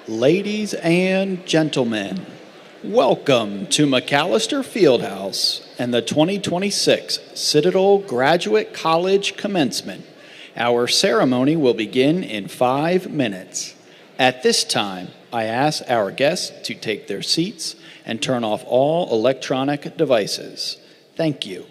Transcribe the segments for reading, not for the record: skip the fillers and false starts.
Ladies and gentlemen, welcome to McAllister Fieldhouse and the 2026 Citadel Graduate College Commencement. Our ceremony will begin in 5 minutes. At this time, I ask our guests to take their seats and turn off all electronic devices. Thank you.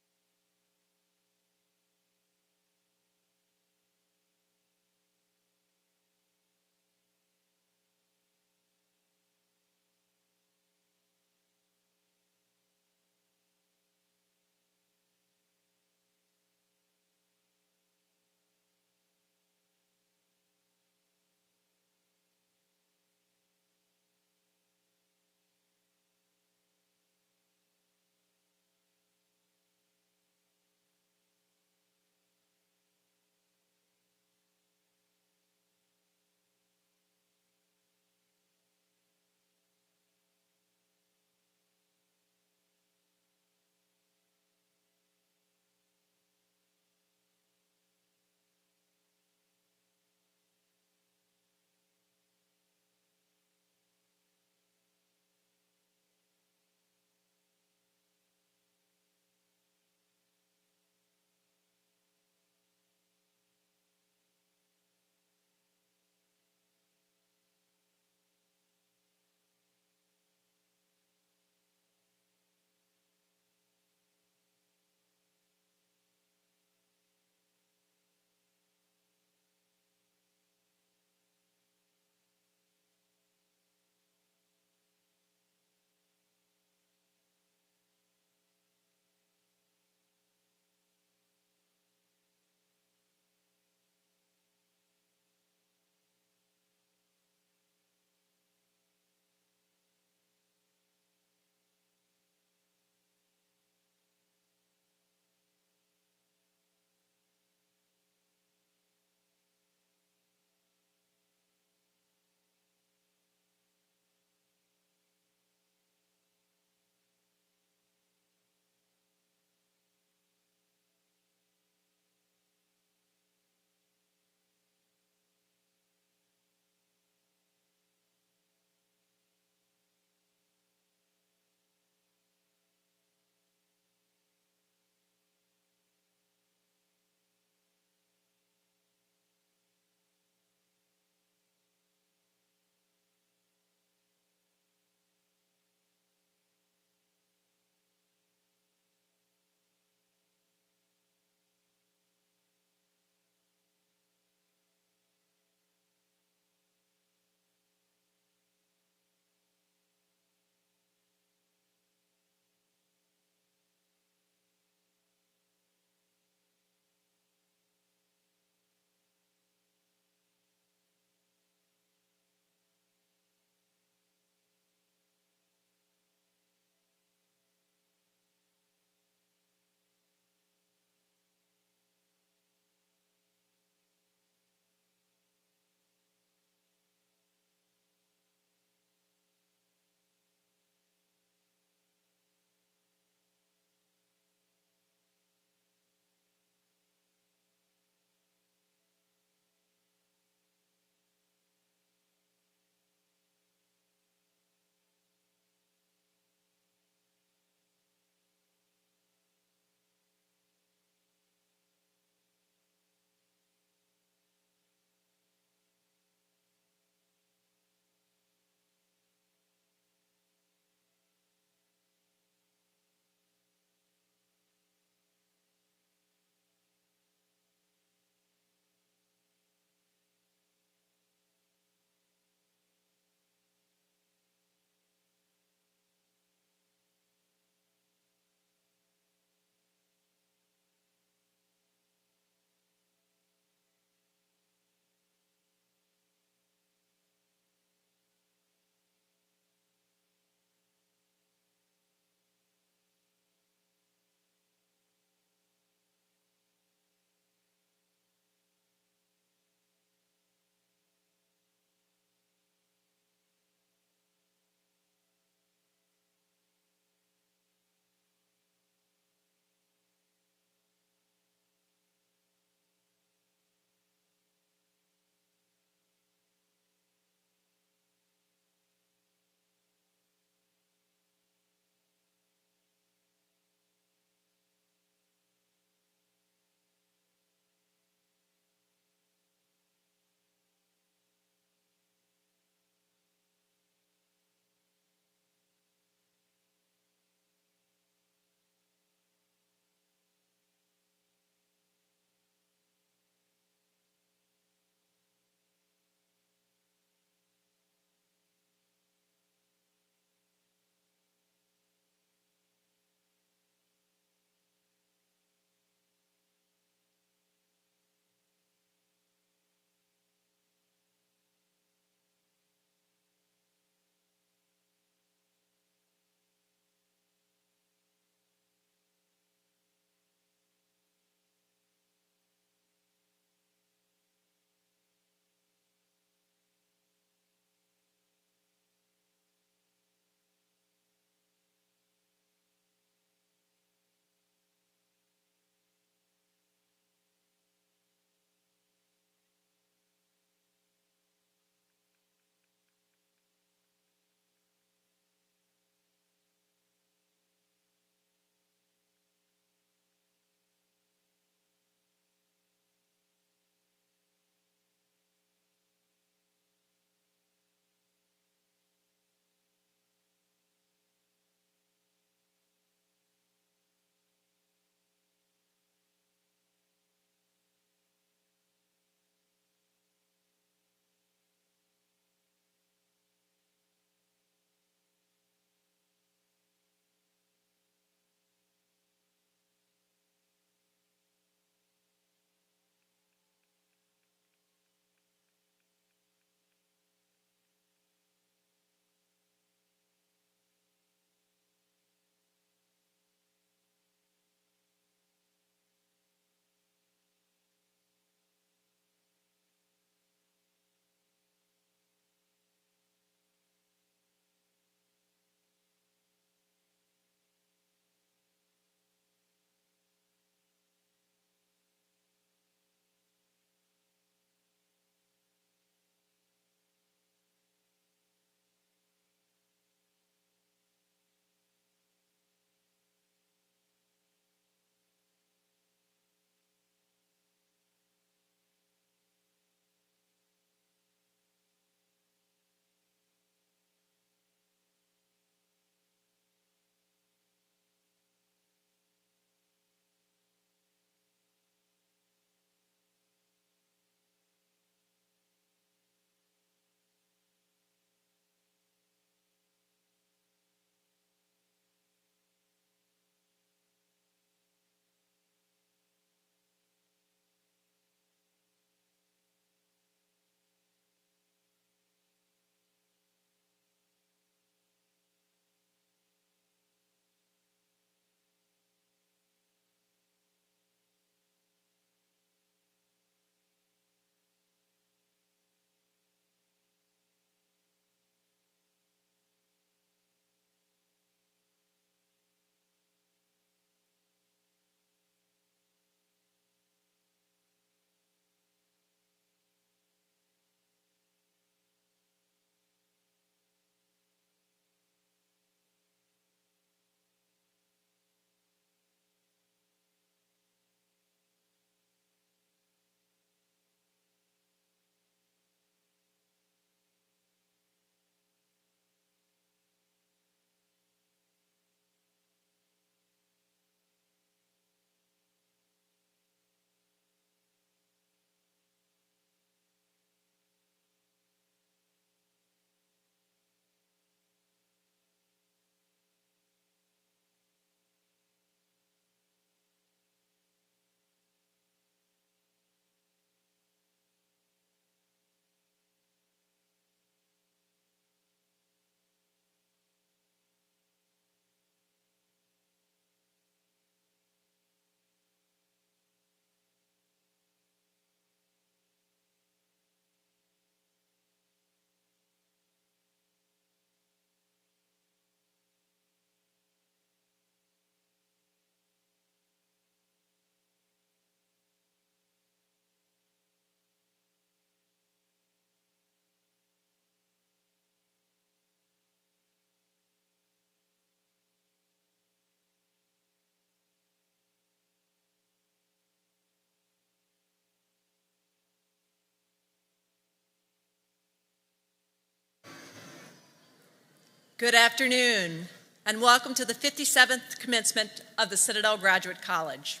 Good afternoon, and welcome to the 57th commencement of the Citadel Graduate College.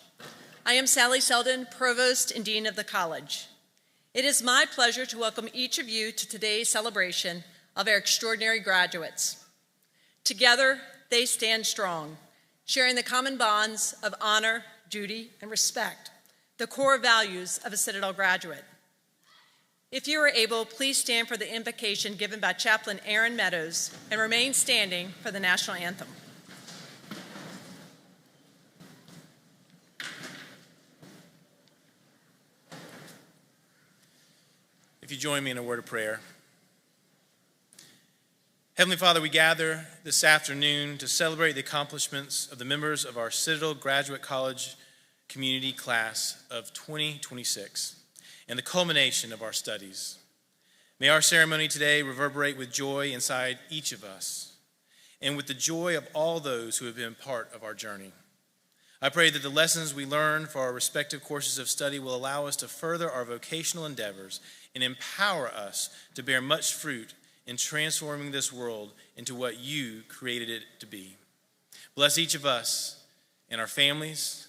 I am Sally Selden, Provost and Dean of the College. It is my pleasure to welcome each of you to today's celebration of our extraordinary graduates. Together, they stand strong, sharing the common bonds of honor, duty, and respect, the core values of a Citadel graduate. If you are able, please stand for the invocation given by Chaplain Aaron Meadows and remain standing for the national anthem. If you join me in a word of prayer. Heavenly Father, we gather this afternoon to celebrate the accomplishments of the members of our Citadel Graduate College Community Class of 2026 and the culmination of our studies. May our ceremony today reverberate with joy inside each of us and with the joy of all those who have been part of our journey. I pray that the lessons we learn for our respective courses of study will allow us to further our vocational endeavors and empower us to bear much fruit in transforming this world into what you created it to be. Bless each of us and our families.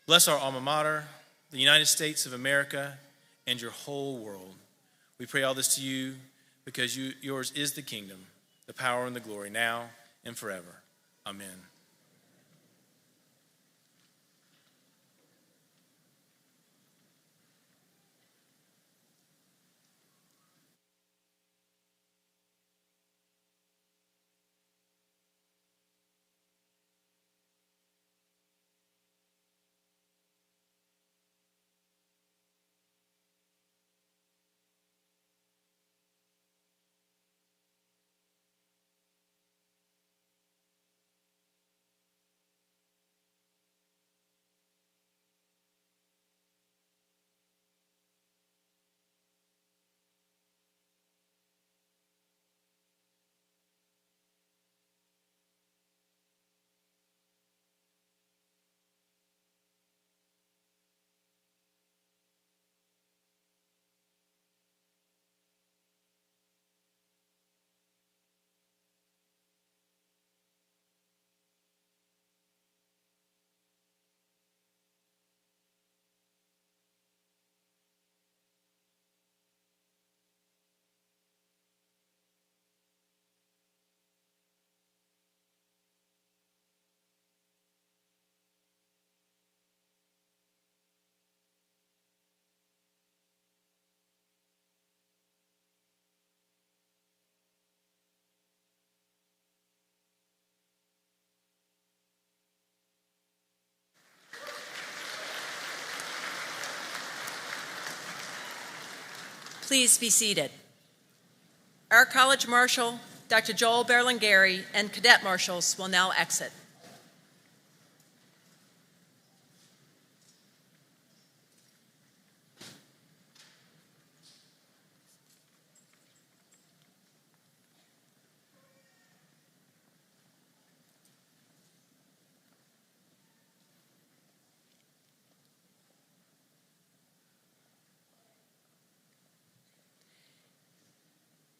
Bless our alma mater, the United States of America, and your whole world. We pray all this to you because yours is the kingdom, the power, and the glory now and forever. Amen. Please be seated. Our College Marshal, Dr. Joel Berlingeri, and Cadet Marshals will now exit.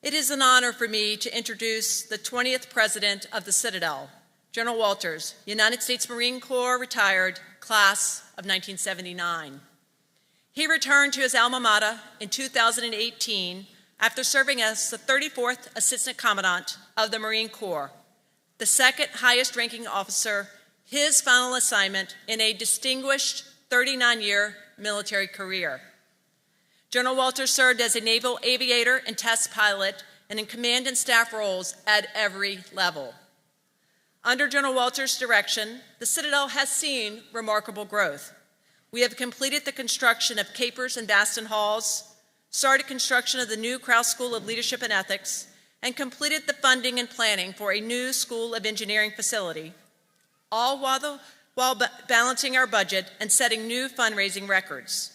It is an honor for me to introduce the 20th President of the Citadel, General Walters, United States Marine Corps, retired, class of 1979. He returned to his alma mater in 2018 after serving as the 34th Assistant Commandant of the Marine Corps, the second highest ranking officer, his final assignment in a distinguished 39-year military career. General Walters served as a naval aviator and test pilot and in command and staff roles at every level. Under General Walters' direction, the Citadel has seen remarkable growth. We have completed the construction of Capers and Baston Halls, started construction of the new Krause School of Leadership and Ethics, and completed the funding and planning for a new School of Engineering facility, all while balancing our budget and setting new fundraising records.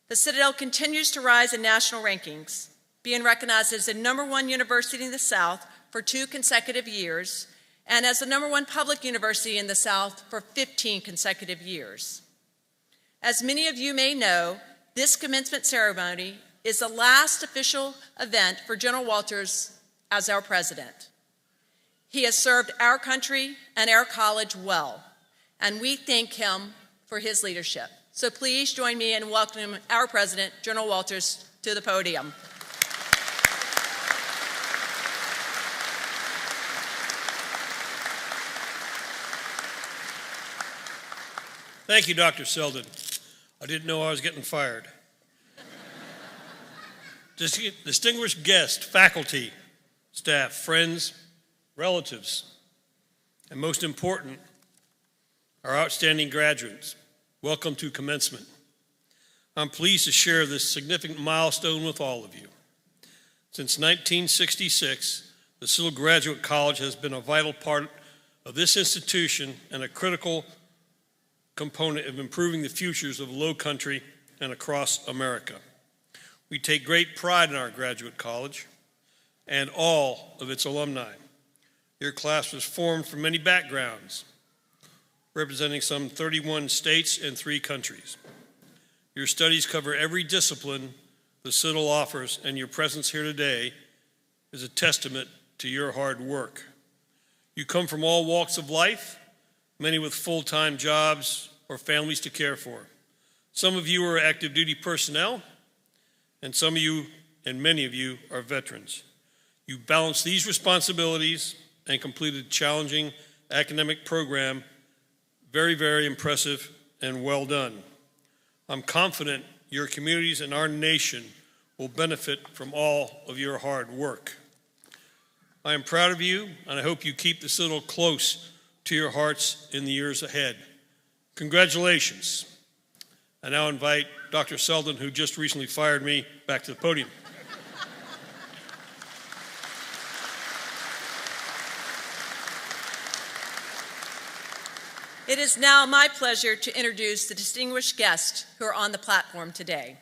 The Citadel continues to rise in national rankings, being recognized as the #1 university in the South for 2 consecutive years, and as the #1 public university in the South for 15 consecutive years. As many of you may know, this commencement ceremony is the last official event for General Walters as our president. He has served our country and our college well, and we thank him for his leadership. So please join me in welcoming our president, General Walters, to the podium. Thank you, Dr. Selden. I didn't know I was getting fired. Distinguished guests, faculty, staff, friends, relatives, and most important, our outstanding graduates, welcome to Commencement. I'm pleased to share this significant milestone with all of you. Since 1966, the Citadel Graduate College has been a vital part of this institution and a critical component of improving the futures of the Low Country and across America. We take great pride in our graduate college and all of its alumni. Your class was formed from many backgrounds, representing some 31 states and 3 countries. Your studies cover every discipline the Citadel offers, and your presence here today is a testament to your hard work. You come from all walks of life, many with full-time jobs or families to care for. Some of you are active duty personnel, and some of you, and many of you, are veterans. You balance these responsibilities and completed a challenging academic program. Very, very impressive and well done. I'm confident your communities and our nation will benefit from all of your hard work. I am proud of you, and I hope you keep the Citadel close to your hearts in the years ahead. Congratulations. I now invite Dr. Selden, who just recently fired me, back to the podium. It is now my pleasure to introduce the distinguished guests who are on the platform today.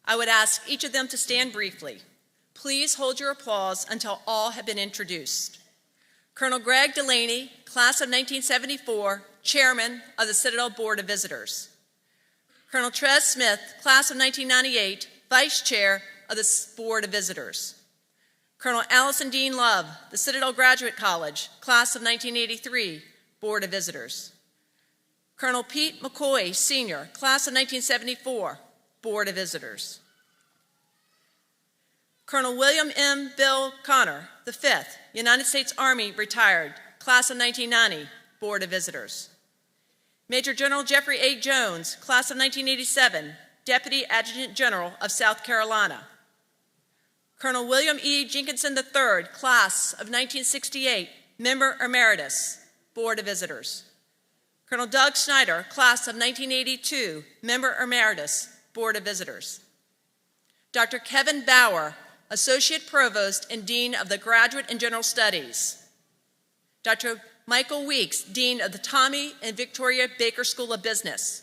I would ask each of them to stand briefly. Please hold your applause until all have been introduced. Colonel Greg Delaney, class of 1974, Chairman of the Citadel Board of Visitors. Colonel Trez Smith, class of 1998, Vice Chair of the Board of Visitors. Colonel Allison Dean Love, the Citadel Graduate College, class of 1983, Board of Visitors. Colonel Pete McCoy, Sr., class of 1974, Board of Visitors. Colonel William M. Bill Connor, the 5th, United States Army, retired, class of 1990, Board of Visitors. Major General Jeffrey A. Jones, class of 1987, Deputy Adjutant General of South Carolina. Colonel William E. Jenkinson III, class of 1968, Member Emeritus, Board of Visitors. Colonel Doug Schneider, class of 1982, Member Emeritus, Board of Visitors. Dr. Kevin Bauer, Associate Provost and Dean of the Graduate and General Studies. Dr. Michael Weeks, Dean of the Tommy and Victoria Baker School of Business.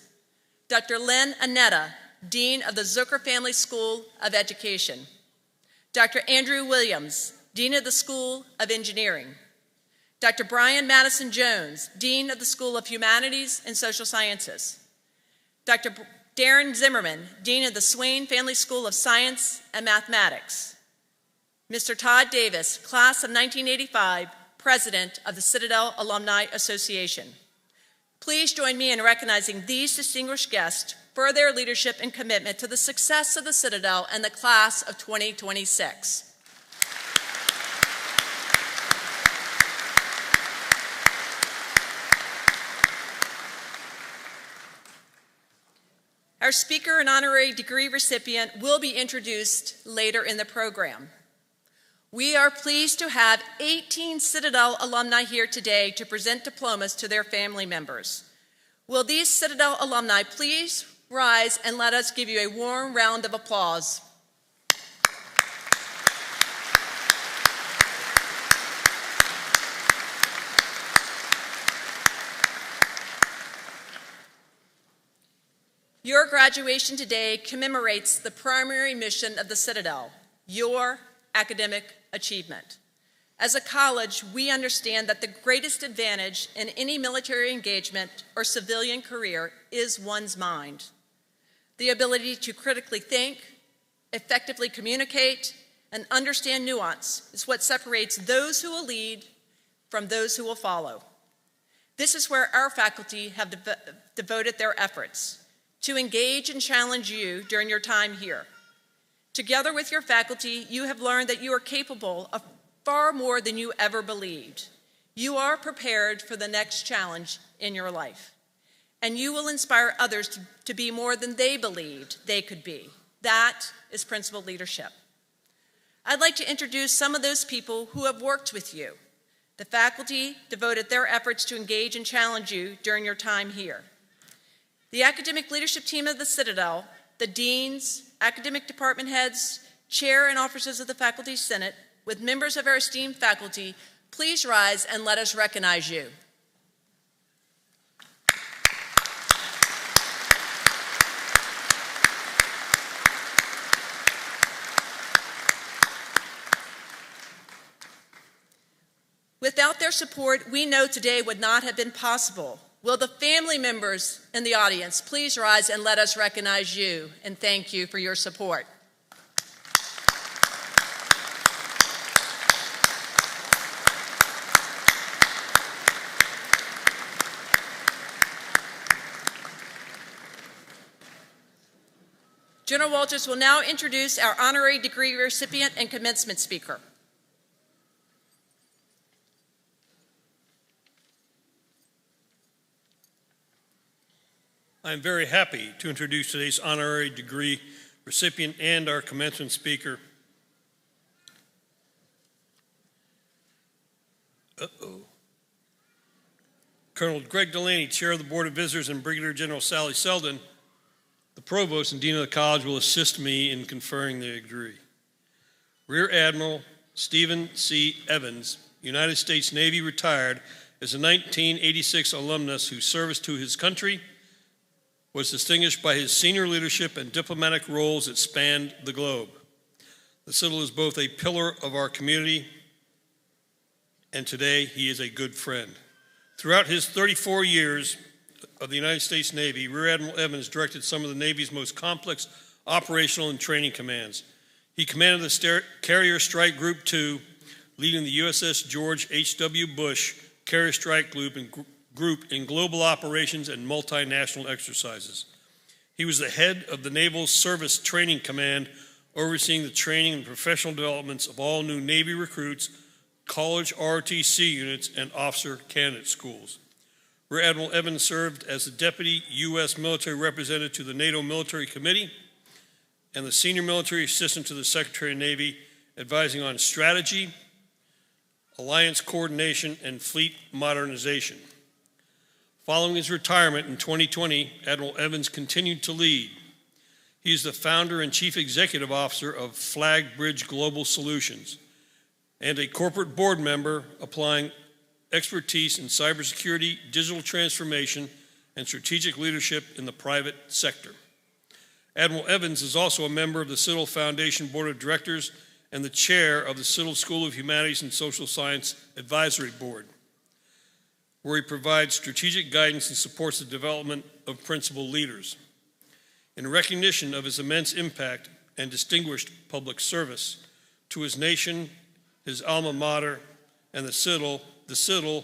Dr. Lynn Annetta, Dean of the Zucker Family School of Education. Dr. Andrew Williams, Dean of the School of Engineering. Dr. Brian Madison Jones, Dean of the School of Humanities and Social Sciences. Dr. Darren Zimmerman, Dean of the Swain Family School of Science and Mathematics. Mr. Todd Davis, class of 1985, President of the Citadel Alumni Association. Please join me in recognizing these distinguished guests for their leadership and commitment to the success of the Citadel and the class of 2026. Our speaker and honorary degree recipient will be introduced later in the program. We are pleased to have 18 Citadel alumni here today to present diplomas to their family members. Will these Citadel alumni please rise and let us give you a warm round of applause. Your graduation today commemorates the primary mission of the Citadel, your academic achievement. As a college, we understand that the greatest advantage in any military engagement or civilian career is one's mind. The ability to critically think, effectively communicate, and understand nuance is what separates those who will lead from those who will follow. This is where our faculty have devoted their efforts to engage and challenge you during your time here. Together with your faculty, you have learned that you are capable of far more than you ever believed. You are prepared for the next challenge in your life, and you will inspire others to be more than they believed they could be. That is principled leadership. I'd like to introduce some of those people who have worked with you. The faculty devoted their efforts to engage and challenge you during your time here. The academic leadership team of the Citadel, the deans, academic department heads, chair and officers of the Faculty Senate, with members of our esteemed faculty, please rise and let us recognize you. Without their support, we know today would not have been possible. Will the family members in the audience please rise and let us recognize you and thank you for your support. General Walters will now introduce our honorary degree recipient and commencement speaker. I am very happy to introduce today's honorary degree recipient and our commencement speaker. Colonel Greg Delaney, Chair of the Board of Visitors, and Brigadier General Sally Selden, the Provost and Dean of the College, will assist me in conferring the degree. Rear Admiral Stephen C. Evans, United States Navy retired, is a 1986 alumnus whose service to his country was distinguished by his senior leadership and diplomatic roles that spanned the globe. The Citadel is both a pillar of our community, and today he is a good friend. Throughout his 34 years of the United States Navy, Rear Admiral Evans directed some of the Navy's most complex operational and training commands. He commanded the Carrier Strike Group 2, leading the USS George H.W. Bush Carrier Strike Group in global operations and multinational exercises. He was the head of the Naval Service Training Command, overseeing the training and professional developments of all new Navy recruits, college ROTC units, and officer candidate schools. Rear Admiral Evans served as the Deputy U.S. Military Representative to the NATO Military Committee and the Senior Military Assistant to the Secretary of Navy, advising on strategy, alliance coordination, and fleet modernization. Following his retirement in 2020, Admiral Evans continued to lead. He is the founder and chief executive officer of Flag Bridge Global Solutions and a corporate board member applying expertise in cybersecurity, digital transformation, and strategic leadership in the private sector. Admiral Evans is also a member of the Citadel Foundation Board of Directors and the chair of the Citadel School of Humanities and Social Science Advisory Board, where he provides strategic guidance and supports the development of principal leaders. In recognition of his immense impact and distinguished public service to his nation, his alma mater, and the Citadel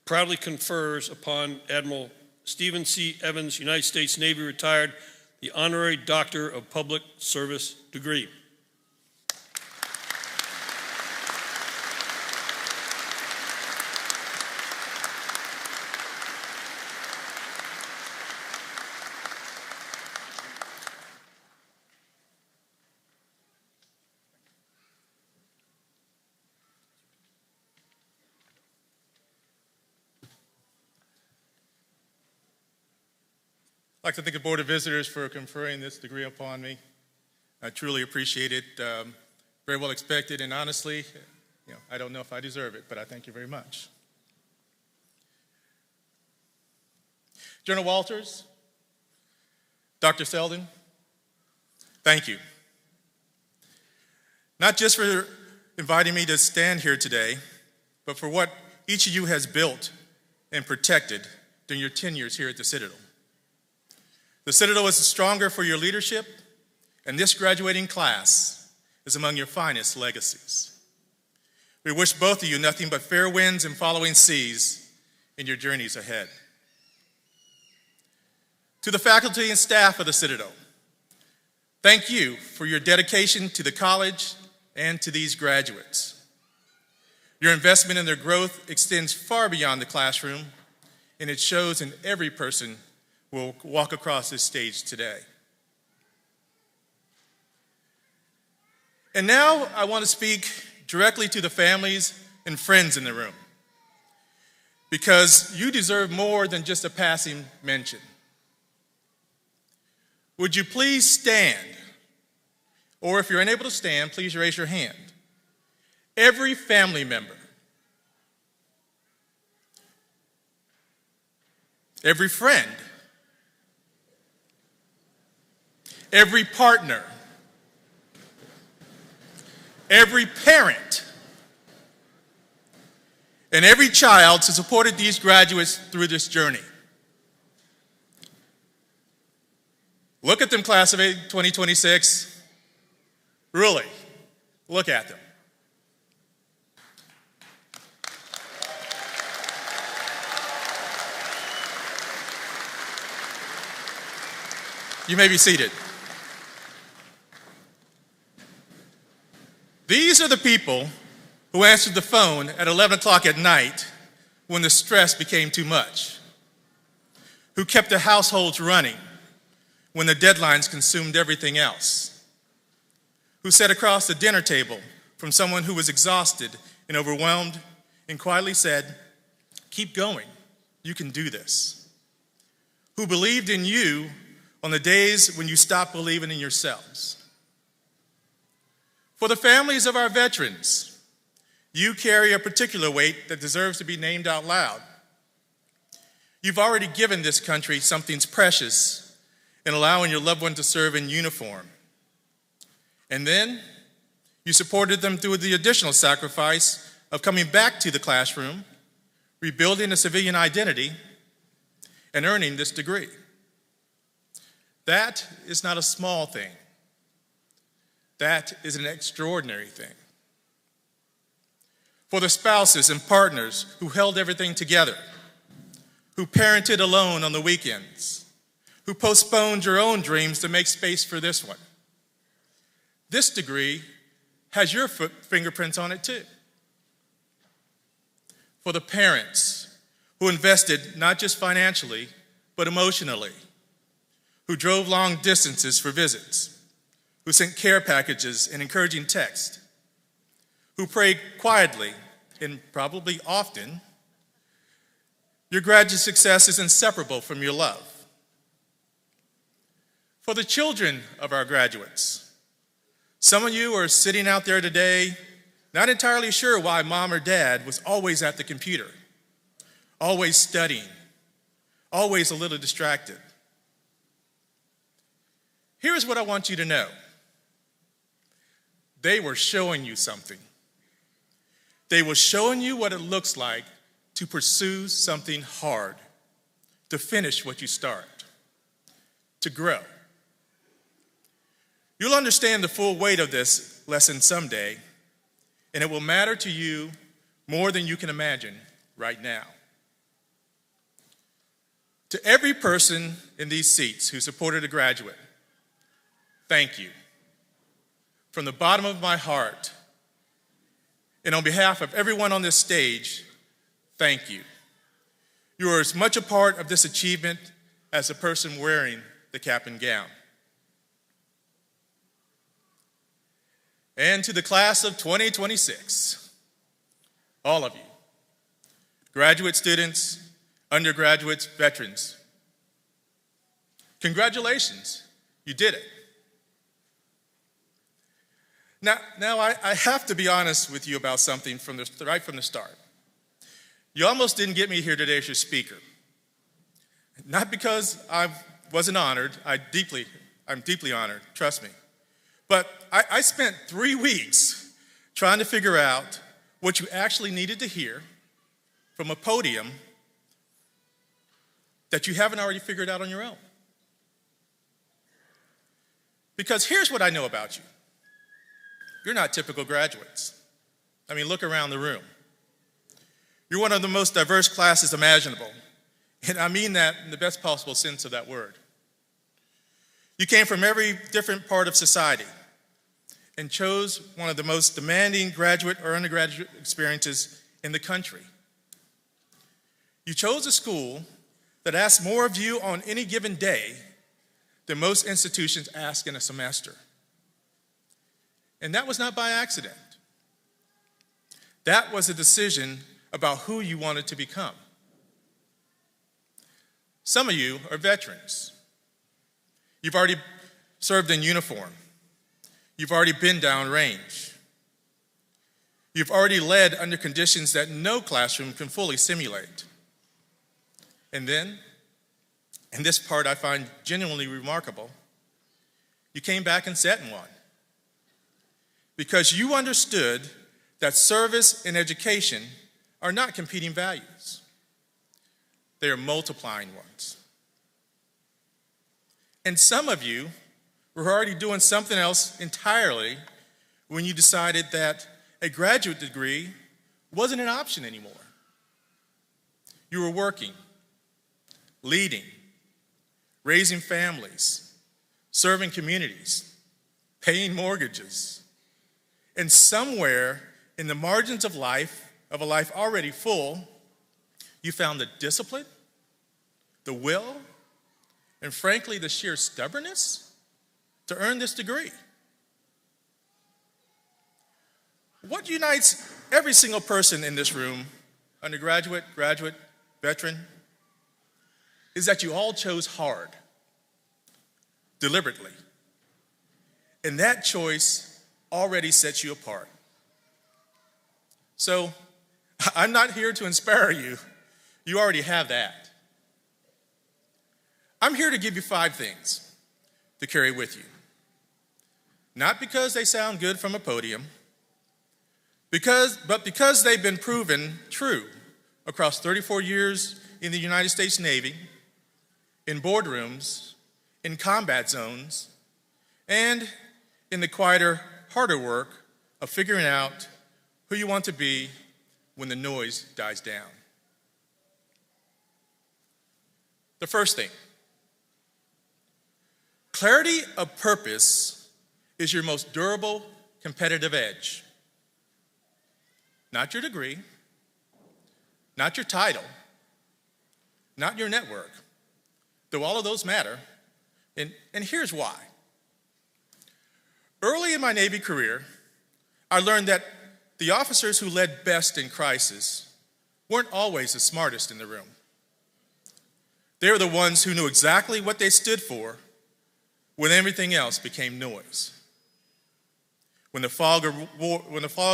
proudly confers upon Admiral Stephen C. Evans, United States Navy retired, the Honorary Doctor of Public Service degree. I'd like to thank the Board of Visitors for conferring this degree upon me. I truly appreciate it. Very well expected, and honestly, I don't know if I deserve it, but I thank you very much. General Walters, Dr. Selden, thank you. Not just for inviting me to stand here today, but for what each of you has built and protected during your tenures here at the Citadel. The Citadel is stronger for your leadership, and this graduating class is among your finest legacies. We wish both of you nothing but fair winds and following seas in your journeys ahead. To the faculty and staff of the Citadel, thank you for your dedication to the college and to these graduates. Your investment in their growth extends far beyond the classroom, and it shows in every person who will walk across this stage today. And now I want to speak directly to the families and friends in the room, because you deserve more than just a passing mention. Would you please stand? Or if you're unable to stand, please raise your hand. Every family member, every friend, every partner, every parent, and every child who supported these graduates through this journey. Look at them, class of 2026. Really, look at them. You may be seated. These are the people who answered the phone at 11 o'clock at night when the stress became too much, who kept the households running when the deadlines consumed everything else, who sat across the dinner table from someone who was exhausted and overwhelmed and quietly said, "Keep going, you can do this," who believed in you on the days when you stopped believing in yourselves. For the families of our veterans, you carry a particular weight that deserves to be named out loud. You've already given this country something precious in allowing your loved one to serve in uniform. And then you supported them through the additional sacrifice of coming back to the classroom, rebuilding a civilian identity, and earning this degree. That is not a small thing. That is an extraordinary thing. For the spouses and partners who held everything together, who parented alone on the weekends, who postponed your own dreams to make space for this one. This degree has your fingerprints on it too. For the parents who invested not just financially, but emotionally, who drove long distances for visits, who sent care packages and encouraging texts, who prayed quietly and probably often, your graduate success is inseparable from your love. For the children of our graduates, some of you are sitting out there today not entirely sure why mom or dad was always at the computer, always studying, always a little distracted. Here's what I want you to know. They were showing you something. They were showing you what it looks like to pursue something hard, to finish what you start, to grow. You'll understand the full weight of this lesson someday, and it will matter to you more than you can imagine right now. To every person in these seats who supported a graduate, thank you. From the bottom of my heart, and on behalf of everyone on this stage, thank you. You are as much a part of this achievement as the person wearing the cap and gown. And to the class of 2026, all of you, graduate students, undergraduates, veterans, congratulations, you did it. Now I have to be honest with you about something right from the start. You almost didn't get me here today as your speaker. Not because I wasn't honored, I'm deeply honored, trust me. But I spent 3 weeks trying to figure out what you actually needed to hear from a podium that you haven't already figured out on your own. Because here's what I know about you. You're not typical graduates. I mean, look around the room. You're one of the most diverse classes imaginable, and I mean that in the best possible sense of that word. You came from every different part of society and chose one of the most demanding graduate or undergraduate experiences in the country. You chose a school that asks more of you on any given day than most institutions ask in a semester. And that was not by accident. That was a decision about who you wanted to become. Some of you are veterans. You've already served in uniform. You've already been downrange. You've already led under conditions that no classroom can fully simulate. And then, and this part I find genuinely remarkable, you came back and sat in one. Because you understood that service and education are not competing values. They are multiplying ones. And some of you were already doing something else entirely when you decided that a graduate degree wasn't an option anymore. You were working, leading, raising families, serving communities, paying mortgages, and somewhere in the margins of a life already full, you found the discipline, the will, and frankly, the sheer stubbornness to earn this degree. What unites every single person in this room, undergraduate, graduate, veteran, is that you all chose hard, deliberately. And that choice already sets you apart. So, I'm not here to inspire you. You already have that. I'm here to give you 5 things to carry with you. Not because they sound good from a podium, but because they've been proven true across 34 years in the United States Navy, in boardrooms, in combat zones, and in the quieter, harder work of figuring out who you want to be when the noise dies down. The first thing, clarity of purpose is your most durable competitive edge. Not your degree, not your title, not your network, though all of those matter, and here's why. Early in my Navy career, I learned that the officers who led best in crisis weren't always the smartest in the room. They were the ones who knew exactly what they stood for when everything else became noise. When the fog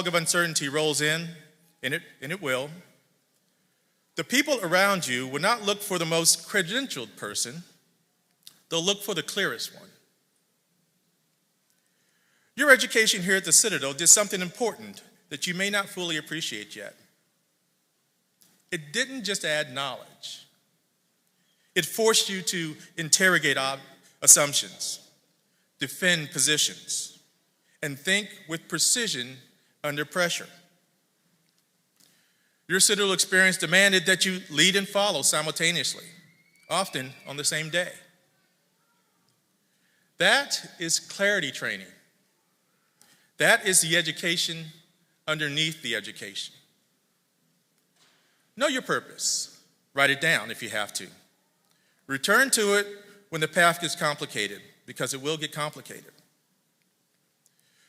of uncertainty rolls in, and it will, the people around you will not look for the most credentialed person, they'll look for the clearest one. Your education here at the Citadel did something important that you may not fully appreciate yet. It didn't just add knowledge. It forced you to interrogate assumptions, defend positions, and think with precision under pressure. Your Citadel experience demanded that you lead and follow simultaneously, often on the same day. That is clarity training. That is the education underneath the education. Know your purpose. Write it down if you have to. Return to it when the path gets complicated, because it will get complicated.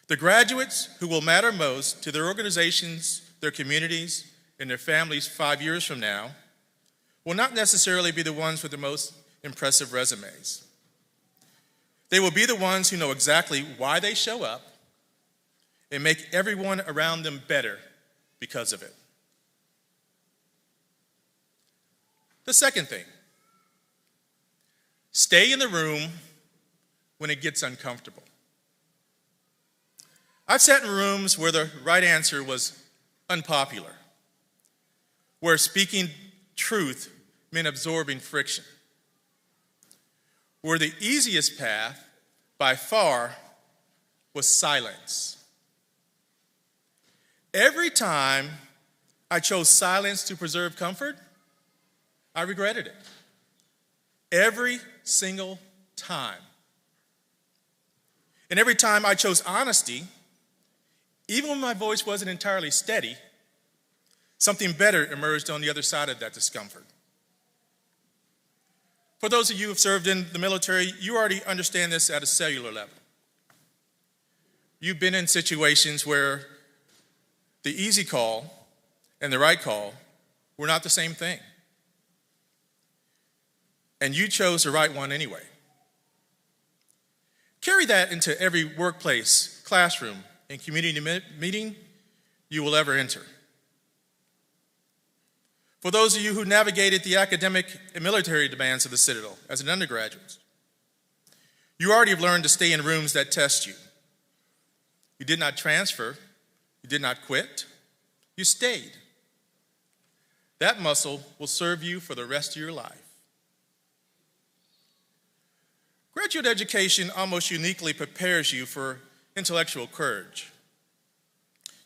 The graduates who will matter most to their organizations, their communities, and their families 5 years from now will not necessarily be the ones with the most impressive resumes. They will be the ones who know exactly why they show up and make everyone around them better because of it. The second thing, stay in the room when it gets uncomfortable. I've sat in rooms where the right answer was unpopular, where speaking truth meant absorbing friction, where the easiest path by far was silence. Every time I chose silence to preserve comfort, I regretted it. Every single time. And every time I chose honesty, even when my voice wasn't entirely steady, something better emerged on the other side of that discomfort. For those of you who have served in the military, you already understand this at a cellular level. You've been in situations where the easy call and the right call were not the same thing. And you chose the right one anyway. Carry that into every workplace, classroom, and community meeting you will ever enter. For those of you who navigated the academic and military demands of the Citadel as an undergraduate, you already have learned to stay in rooms that test you. You did not transfer, you did not quit, you stayed. That muscle will serve you for the rest of your life. Graduate education almost uniquely prepares you for intellectual courage.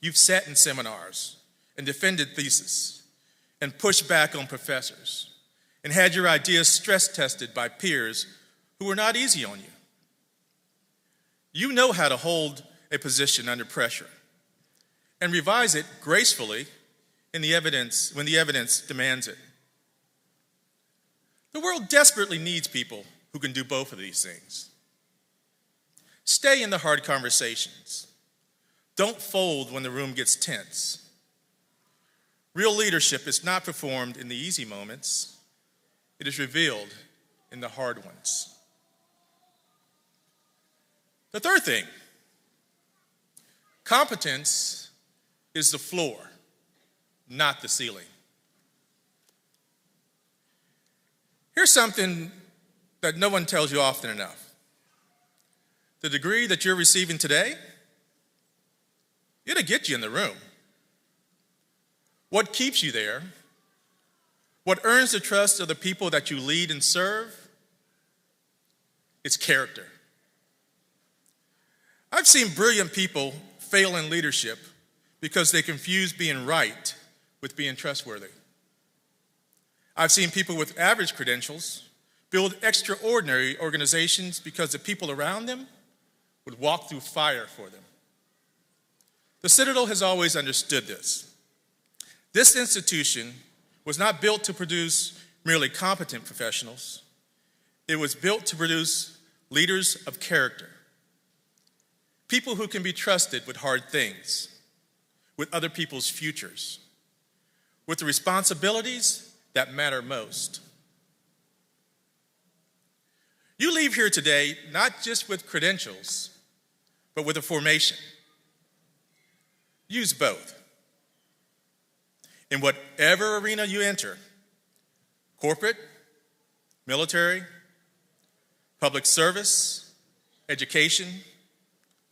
You've sat in seminars and defended theses and pushed back on professors and had your ideas stress tested by peers who were not easy on you. You know how to hold a position under pressure and revise it gracefully when the evidence demands it. The world desperately needs people who can do both of these things. Stay in the hard conversations. Don't fold when the room gets tense. Real leadership is not performed in the easy moments. It is revealed in the hard ones. The third thing, competence is the floor, not the ceiling. Here's something that no one tells you often enough. The degree that you're receiving today, it'll get you in the room. What keeps you there, what earns the trust of the people that you lead and serve, it's character. I've seen brilliant people fail in leadership because they confuse being right with being trustworthy. I've seen people with average credentials build extraordinary organizations because the people around them would walk through fire for them. The Citadel has always understood this. This institution was not built to produce merely competent professionals. It was built to produce leaders of character, people who can be trusted with hard things, with other people's futures, with the responsibilities that matter most. You leave here today not just with credentials, but with a formation. Use both. In whatever arena you enter, corporate, military, public service, education,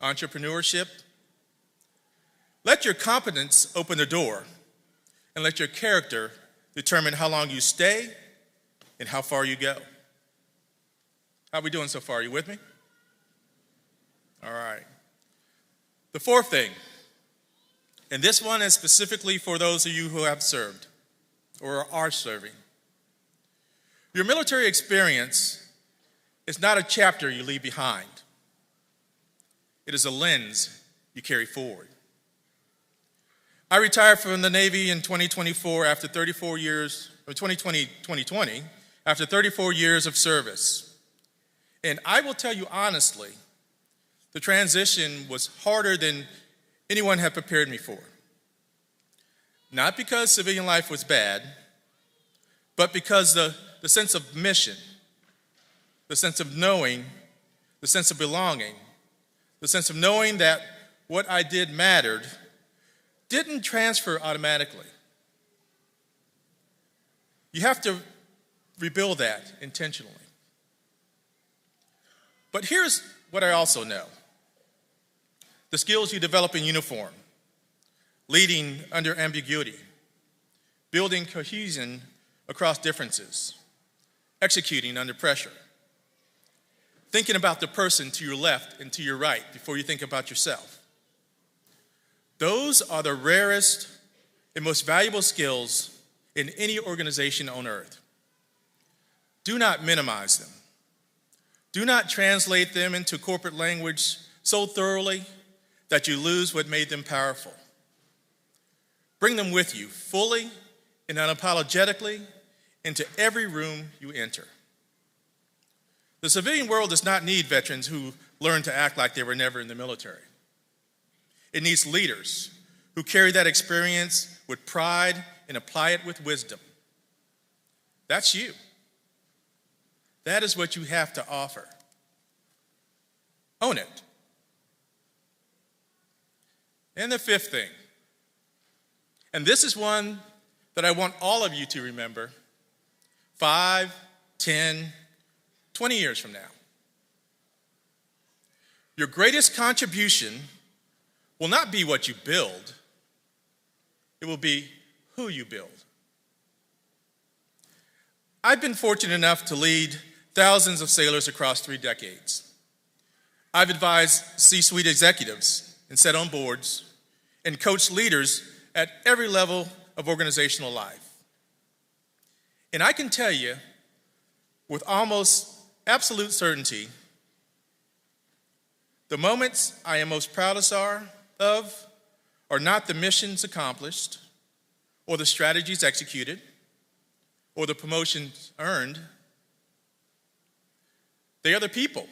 entrepreneurship, let your competence open the door and let your character determine how long you stay and how far you go. How are we doing so far? Are you with me? All right. The fourth thing, and this one is specifically for those of you who have served or are serving. Your military experience is not a chapter you leave behind. It is a lens you carry forward. I retired from the Navy in 2020 after 34 years of service. And I will tell you honestly, the transition was harder than anyone had prepared me for. Not because civilian life was bad, but because the sense of mission, the sense of knowing, the sense of belonging, the sense of knowing that what I did mattered didn't transfer automatically. You have to rebuild that intentionally. But here's what I also know. The skills you develop in uniform, leading under ambiguity, building cohesion across differences, executing under pressure, thinking about the person to your left and to your right before you think about yourself. Those are the rarest and most valuable skills in any organization on earth. Do not minimize them. Do not translate them into corporate language so thoroughly that you lose what made them powerful. Bring them with you fully and unapologetically into every room you enter. The civilian world does not need veterans who learn to act like they were never in the military. It needs leaders who carry that experience with pride and apply it with wisdom. That's you. That is what you have to offer. Own it. And the fifth thing, and this is one that I want all of you to remember 5, 10, 20 years from now. Your greatest contribution will not be what you build, it will be who you build. I've been fortunate enough to lead thousands of sailors across 3 decades. I've advised C-suite executives and sat on boards and coached leaders at every level of organizational life. And I can tell you with almost absolute certainty, the moments I am most proudest of are not the missions accomplished or the strategies executed or the promotions earned. They are the people.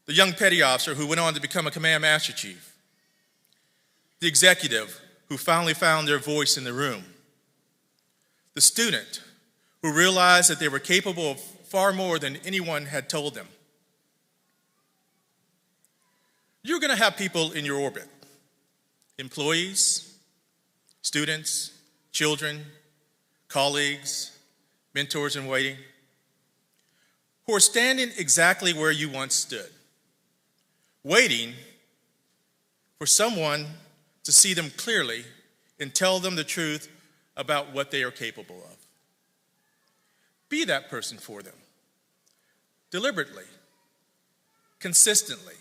The young petty officer who went on to become a command master chief. The executive who finally found their voice in the room. The student who realized that they were capable of far more than anyone had told them. You're going to have people in your orbit. Employees, students, children, colleagues, mentors in waiting, who are standing exactly where you once stood, waiting for someone to see them clearly and tell them the truth about what they are capable of. Be that person for them, deliberately, consistently,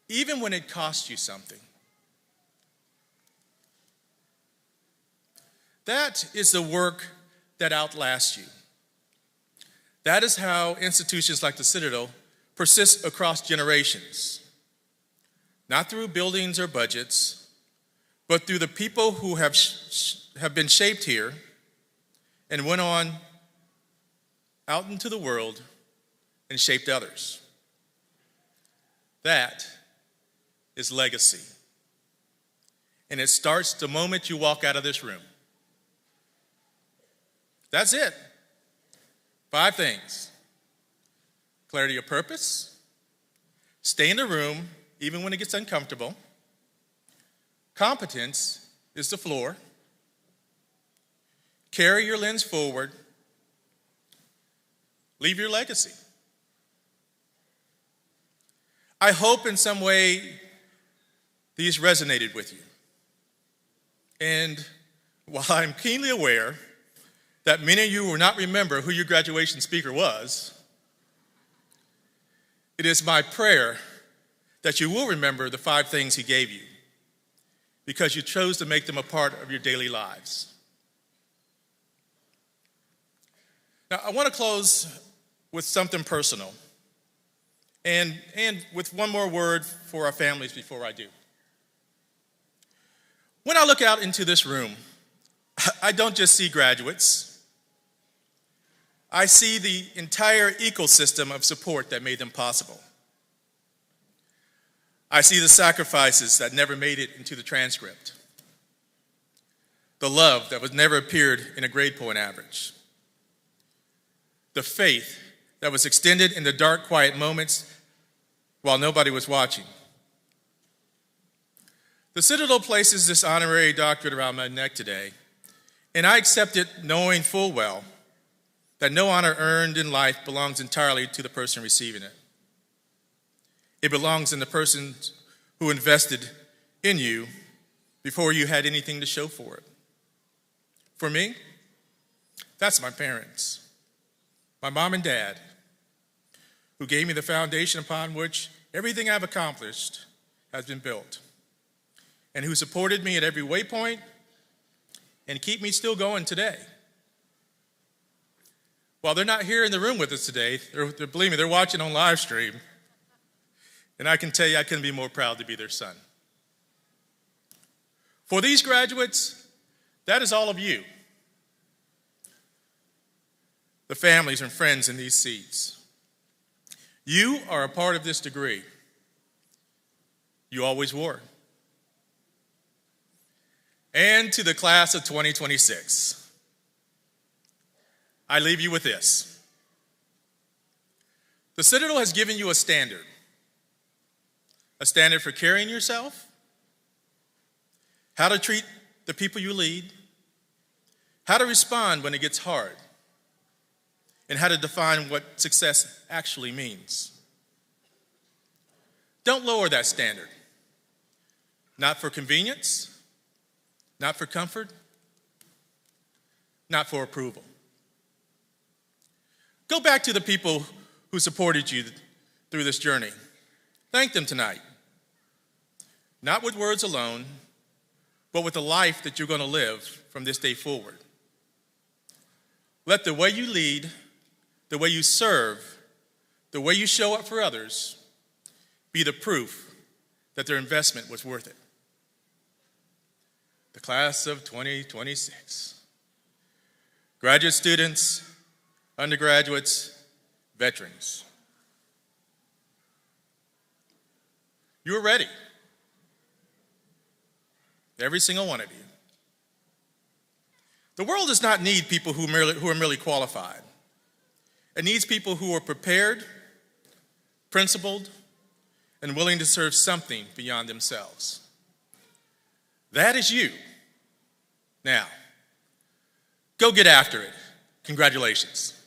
even when it costs you something. That is the work that outlasts you. That is how institutions like the Citadel persist across generations. Not through buildings or budgets, but through the people who have been shaped here and went on out into the world and shaped others. That is legacy. And it starts the moment you walk out of this room. That's it. 5 things. Clarity of purpose. Stay in the room even when it gets uncomfortable. Competence is the floor. Carry your lens forward. Leave your legacy. I hope in some way these resonated with you. And while I'm keenly aware that many of you will not remember who your graduation speaker was, it is my prayer that you will remember the 5 things he gave you because you chose to make them a part of your daily lives. Now, I want to close with something personal and with one more word for our families before I do. When I look out into this room, I don't just see graduates. I see the entire ecosystem of support that made them possible. I see the sacrifices that never made it into the transcript. The love that was never appeared in a grade point average. The faith that was extended in the dark, quiet moments while nobody was watching. The Citadel places this honorary doctorate around my neck today, and I accept it knowing full well that no honor earned in life belongs entirely to the person receiving it. It belongs in the person who invested in you before you had anything to show for it. For me, that's my parents, my mom and dad, who gave me the foundation upon which everything I've accomplished has been built. and who supported me at every waypoint and keep me still going today. While they're not here in the room with us today, believe me, they're watching on live stream, and I can tell you I couldn't be more proud to be their son. For these graduates, that is all of you, the families and friends in these seats. You are a part of this degree. You always were. And to the class of 2026, I leave you with this. The Citadel has given you a standard for carrying yourself, how to treat the people you lead, how to respond when it gets hard, and how to define what success actually means. Don't lower that standard. Not for convenience, not for comfort, not for approval. Go back to the people who supported you through this journey. Thank them tonight. Not with words alone, but with the life that you're going to live from this day forward. Let the way you lead, the way you serve, the way you show up for others be the proof that their investment was worth it. The class of 2026. Graduate students, undergraduates, veterans. You are ready. Every single one of you. The world does not need people who are merely qualified. It needs people who are prepared, principled, and willing to serve something beyond themselves. That is you. Now, go get after it. Congratulations.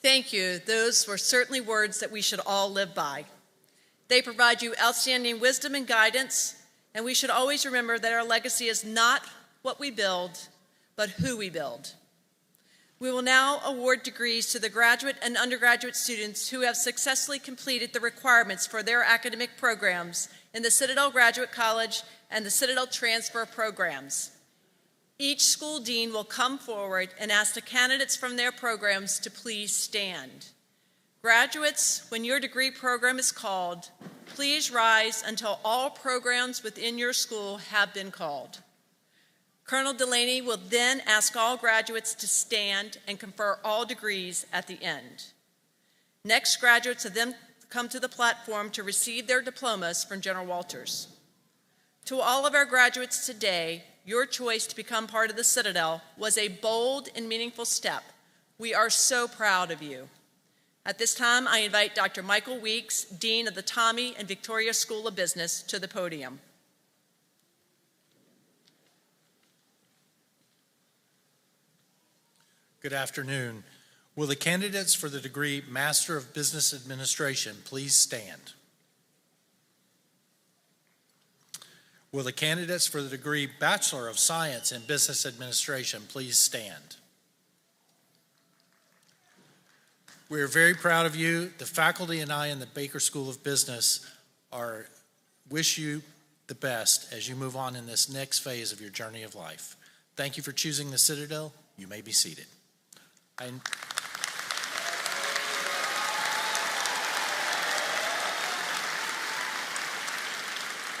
Thank you. Those were certainly words that we should all live by. They provide you outstanding wisdom and guidance, and we should always remember that our legacy is not what we build, but who we build. We will now award degrees to the graduate and undergraduate students who have successfully completed the requirements for their academic programs in the Citadel Graduate College and the Citadel Transfer programs. Each school dean will come forward and ask the candidates from their programs to please stand. Graduates, when your degree program is called, please rise until all programs within your school have been called. Colonel Delaney will then ask all graduates to stand and confer all degrees at the end. Next, graduates will then come to the platform to receive their diplomas from General Walters. To all of our graduates today, your choice to become part of the Citadel was a bold and meaningful step. We are so proud of you. At this time, I invite Dr. Michael Weeks, Dean of the Tommy and Victoria School of Business, to the podium. Good afternoon. Will the candidates for the degree Master of Business Administration please stand? Will the candidates for the degree Bachelor of Science in Business Administration please stand? We are very proud of you. The faculty and I in the Baker School of Business wish you the best as you move on in this next phase of your journey of life. Thank you for choosing the Citadel. You may be seated.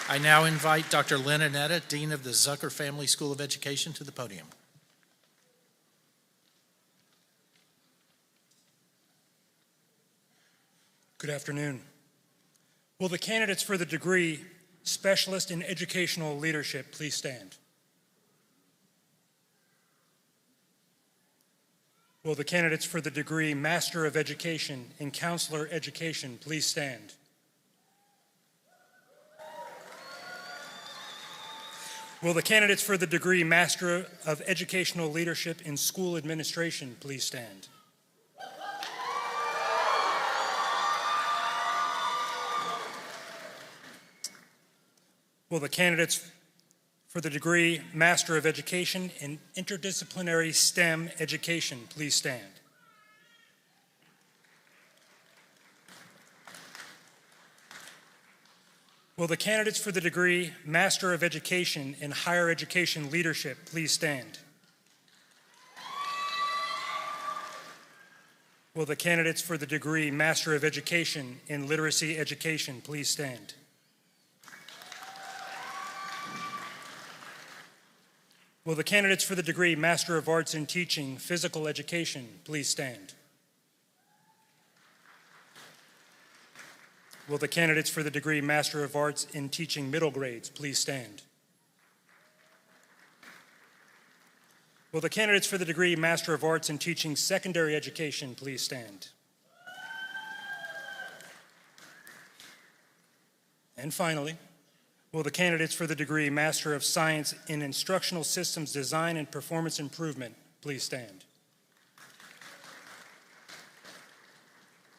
I now invite Dr. Lynn Annetta, Dean of the Zucker Family School of Education, to the podium. Good afternoon. Will the candidates for the degree Specialist in Educational Leadership please stand? Will the candidates for the degree Master of Education in Counselor Education please stand? Will the candidates for the degree Master of Educational Leadership in School Administration please stand? Will the candidates for the degree Master of Education in Interdisciplinary STEM Education please stand? Will the candidates for the degree Master of Education in Higher Education Leadership please stand? Will the candidates for the degree Master of Education in Literacy Education please stand? Will the candidates for the degree Master of Arts in Teaching Physical Education please stand? Will the candidates for the degree Master of Arts in Teaching Middle Grades please stand? Will the candidates for the degree Master of Arts in Teaching Secondary Education please stand? And finally, will the candidates for the degree Master of Science in Instructional Systems Design and Performance Improvement please stand?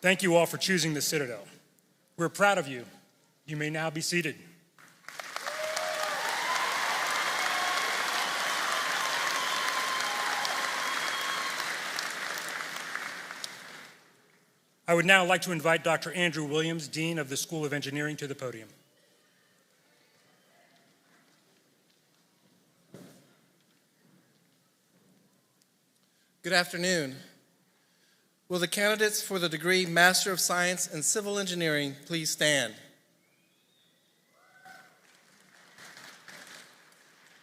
Thank you all for choosing the Citadel. We're proud of you. You may now be seated. I would now like to invite Dr. Andrew Williams, Dean of the School of Engineering, to the podium. Good afternoon. Will the candidates for the degree Master of Science in Civil Engineering please stand?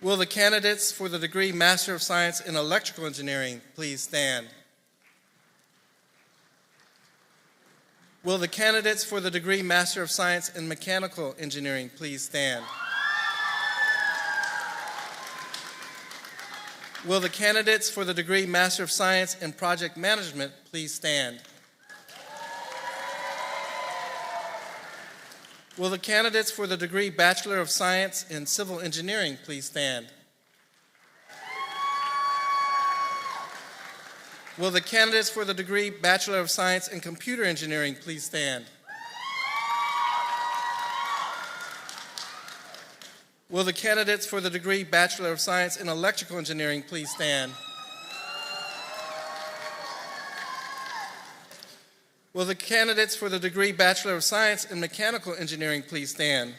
Will the candidates for the degree Master of Science in Electrical Engineering please stand? Will the candidates for the degree Master of Science in Mechanical Engineering please stand? Will the candidates for the degree Master of Science in Project Management please stand? Will the candidates for the degree Bachelor of Science in Civil Engineering please stand? Will the candidates for the degree Bachelor of Science in Computer Engineering please stand? Will the candidates for the degree Bachelor of Science in Electrical Engineering please stand? Will the candidates for the degree Bachelor of Science in Mechanical Engineering please stand?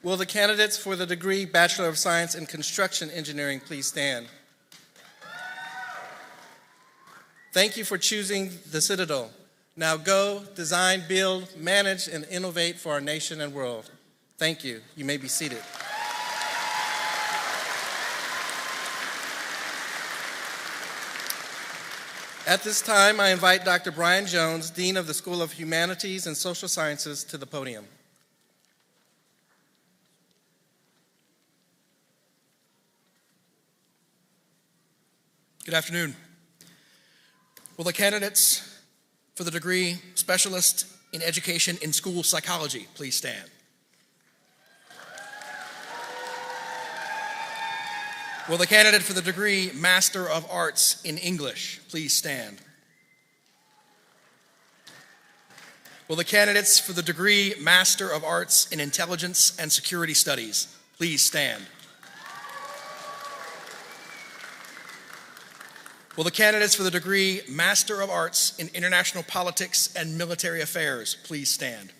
Will the candidates for the degree Bachelor of Science in Construction Engineering please stand? Thank you for choosing the Citadel. Now go, design, build, manage, and innovate for our nation and world. Thank you. You may be seated. At this time, I invite Dr. Brian Jones, Dean of the School of Humanities and Social Sciences, to the podium. Good afternoon. Will the candidates for the degree Specialist in Education in School Psychology please stand? Will the candidate for the degree Master of Arts in English please stand? Will the candidates for the degree Master of Arts in Intelligence and Security Studies please stand? Will the candidates for the degree Master of Arts in International Politics and Military Affairs please stand?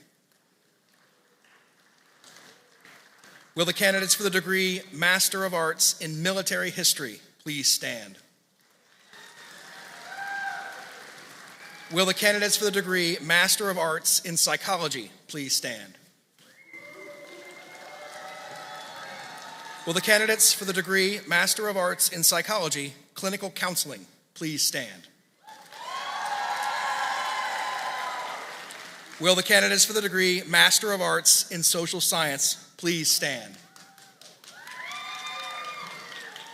Will the candidates for the degree Master of Arts in Military History please stand? Will the candidates for the degree Master of Arts in Psychology please stand? Will the candidates for the degree Master of Arts in Psychology, Clinical Counseling please stand? Will the candidates for the degree Master of Arts in Social Science please stand?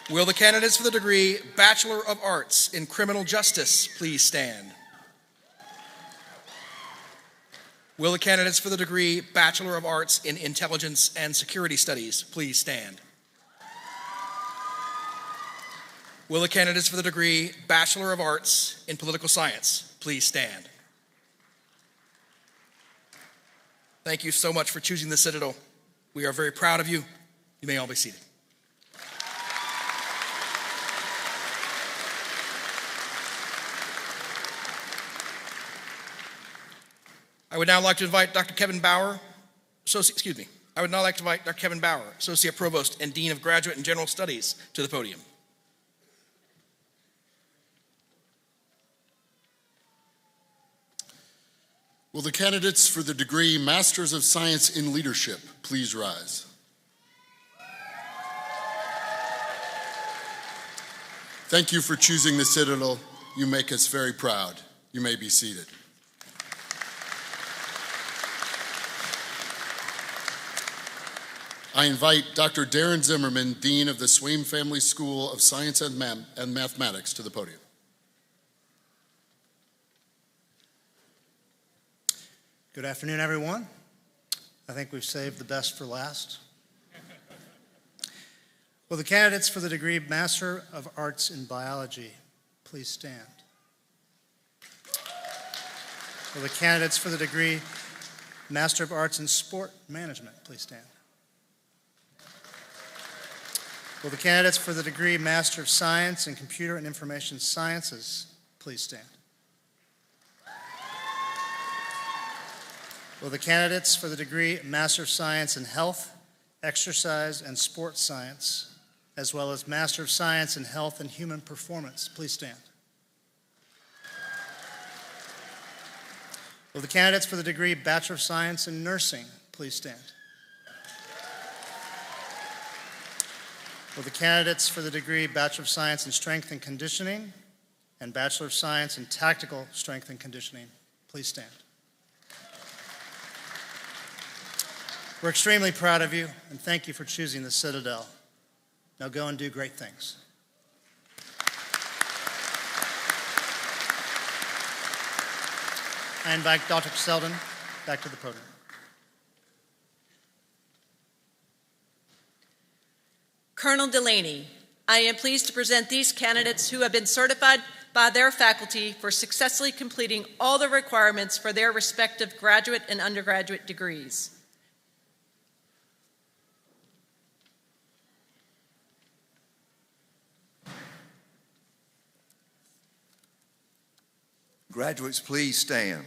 Will the candidates for the degree Bachelor of Arts in Criminal Justice please stand? Will the candidates for the degree Bachelor of Arts in Intelligence and Security Studies please stand? Will the candidates for the degree Bachelor of Arts in Political Science please stand? Thank you so much for choosing the Citadel. We are very proud of you. You may all be seated. I would now like to invite Dr. Kevin Bauer, Associate Provost and Dean of Graduate and General Studies, to the podium. Will the candidates for the degree Masters of Science in Leadership please rise? Thank you for choosing the Citadel. You make us very proud. You may be seated. I invite Dr. Darren Zimmerman, Dean of the Swaim Family School of Science and Mathematics, to the podium. Good afternoon, everyone. I think we've saved the best for last. Will the candidates for the degree Master of Arts in Biology please stand? Will the candidates for the degree Master of Arts in Sport Management please stand? Will the candidates for the degree Master of Science in Computer and Information Sciences please stand? Will the candidates for the degree Master of Science in Health, Exercise, and Sports Science, as well as Master of Science in Health and Human Performance, please stand? Will the candidates for the degree Bachelor of Science in Nursing please stand? Will the candidates for the degree Bachelor of Science in Strength and Conditioning and Bachelor of Science in Tactical Strength and Conditioning please stand? We're extremely proud of you, and thank you for choosing the Citadel. Now go and do great things. I invite Dr. Selden back to the podium. Colonel Delaney, I am pleased to present these candidates who have been certified by their faculty for successfully completing all the requirements for their respective graduate and undergraduate degrees. Graduates, please stand.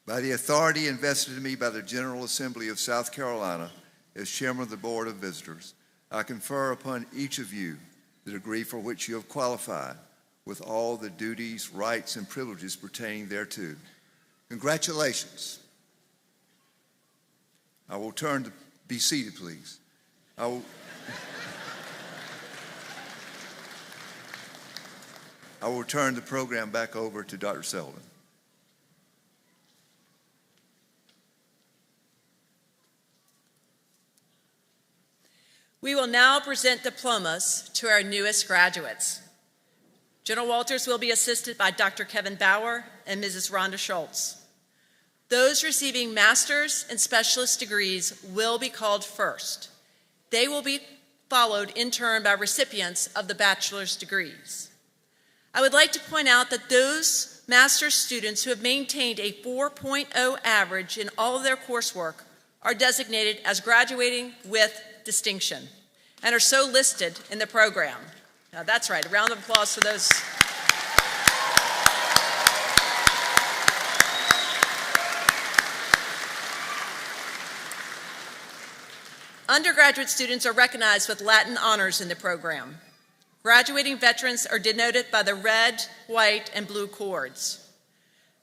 By the authority invested in me by the General Assembly of South Carolina as Chairman of the Board of Visitors, I confer upon each of you the degree for which you have qualified with all the duties, rights, and privileges pertaining thereto. Congratulations. I will turn to, be seated, please. I will turn the program back over to Dr. Selden. We will now present diplomas to our newest graduates. General Walters will be assisted by Dr. Kevin Bauer and Mrs. Rhonda Schultz. Those receiving master's and specialist degrees will be called first. They will be followed in turn by recipients of the bachelor's degrees. I would like to point out that those master's students who have maintained a 4.0 average in all of their coursework are designated as graduating with distinction and are so listed in the program. Now that's right, a round of applause for those. Undergraduate students are recognized with Latin honors in the program. Graduating veterans are denoted by the red, white, and blue cords.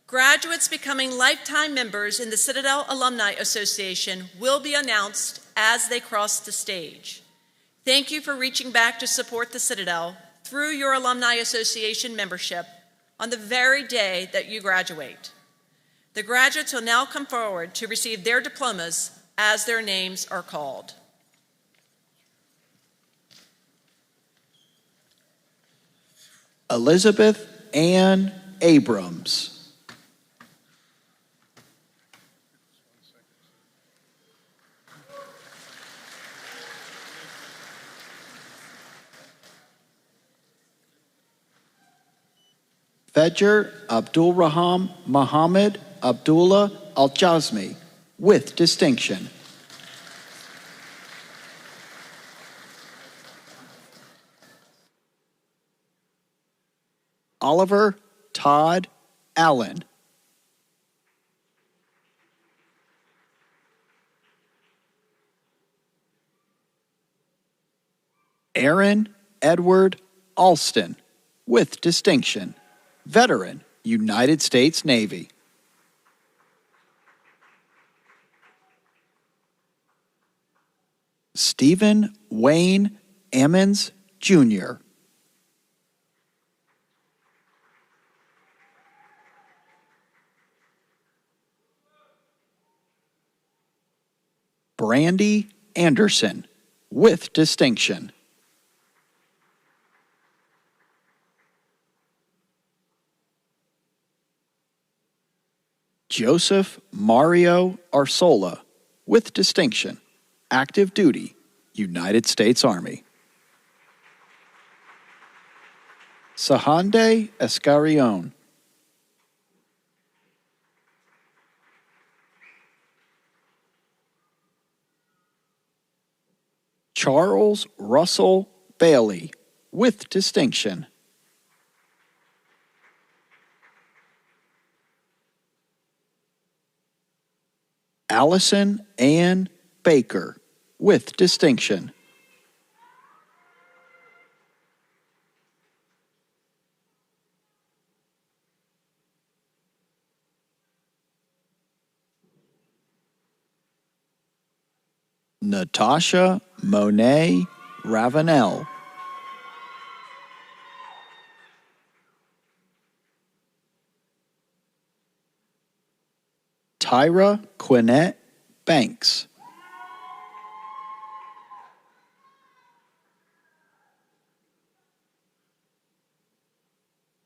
Graduates becoming lifetime members in the Citadel Alumni Association will be announced as they cross the stage. Thank you for reaching back to support the Citadel through your Alumni Association membership on the very day that you graduate. The graduates will now come forward to receive their diplomas as their names are called. Elizabeth Ann Abrams. Fedger Abdul Raham Muhammad Abdullah Al Jazmi, with distinction. Oliver Todd Allen. Aaron Edward Alston, with distinction. Veteran, United States Navy. Stephen Wayne Ammons, Jr. Brandy Anderson, with distinction. Joseph Mario Arsola, with distinction. Active duty, United States Army. Sahande Escarion. Charles Russell Bailey, with distinction. Allison Ann Baker, with distinction. Natasha Monet Ravenel. Tyra Quinette Banks.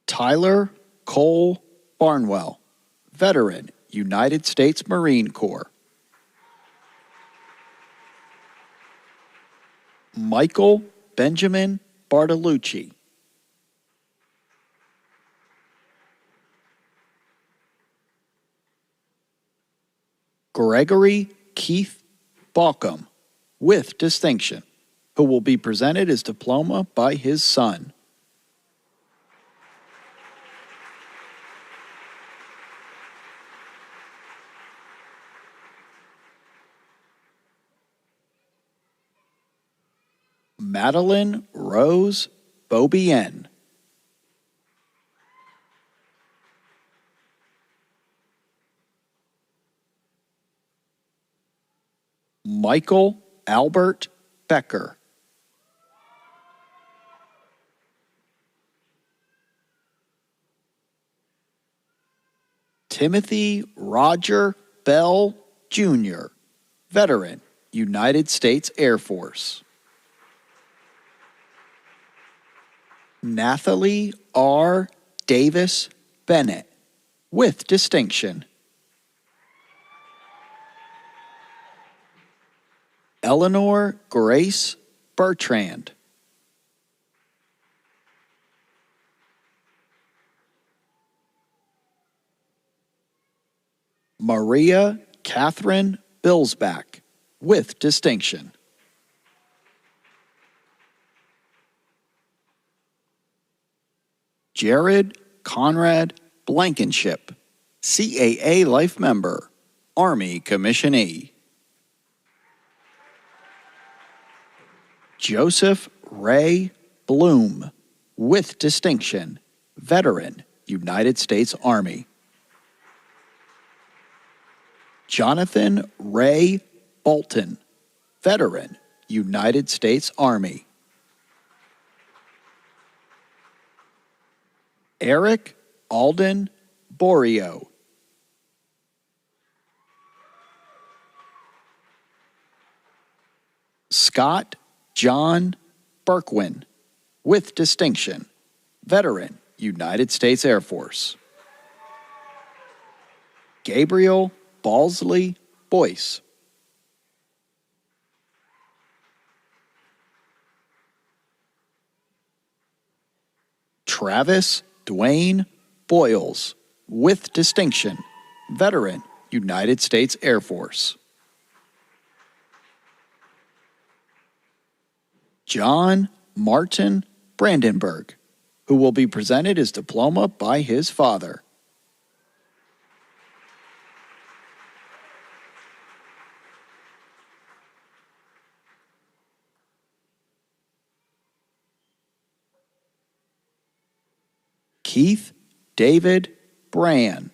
Tyler Cole Barnwell, veteran, United States Marine Corps. Michael Benjamin Bartolucci. Gregory Keith Balcom, with distinction, who will be presented his diploma by his son. Madeline Rose Beaubien. Michael Albert Becker. Timothy Roger Bell, Jr., veteran, United States Air Force. Nathalie R. Davis Bennett, with distinction. Eleanor Grace Bertrand. Maria Catherine Bilsback, with distinction. Jared Conrad Blankenship, CAA Life Member, Army Commissionee. Joseph Ray Bloom, with distinction, veteran, United States Army. Jonathan Ray Bolton, veteran, United States Army. Eric Alden Borio. Scott John Berkwin, with distinction, veteran, United States Air Force. Gabriel Balsley Boyce. Travis Dwayne Boyles, with distinction, veteran, United States Air Force. John Martin Brandenburg, who will be presented his diploma by his father. Keith David Brand.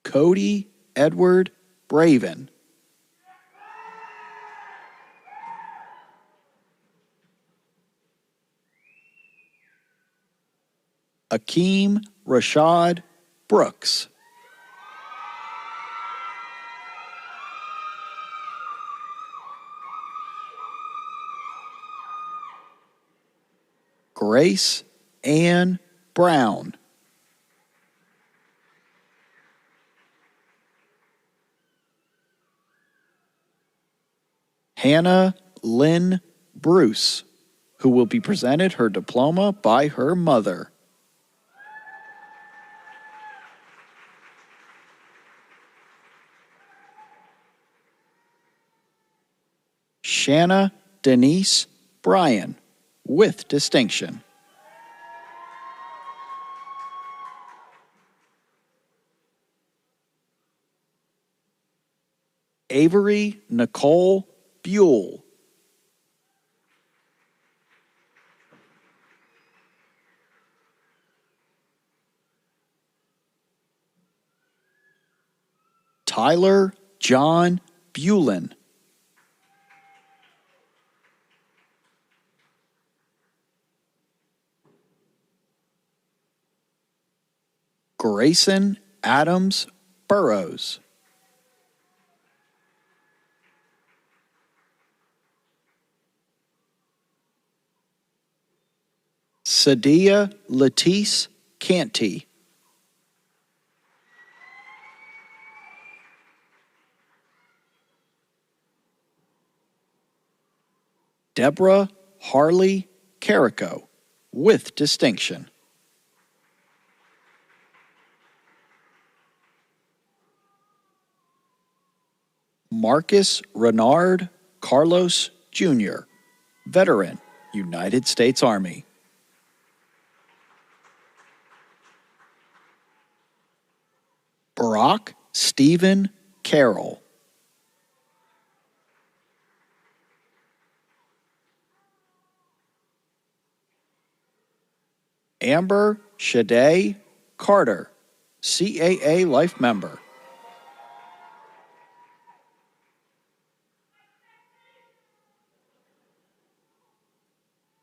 Cody Edward Braven. Akeem Rashad Brooks. Grace Ann Brown. Hannah Lynn Bruce, who will be presented her diploma by her mother. Shanna Denise Bryan, with distinction. Avery Nicole Buell. Tyler John Bulin. Grayson Adams Burrows. Sadia Latice Canty. Deborah Harley Carrico, with distinction. Marcus Renard Carlos Jr., veteran, United States Army. Barack Stephen Carroll. Amber Shade Carter, CAA Life Member.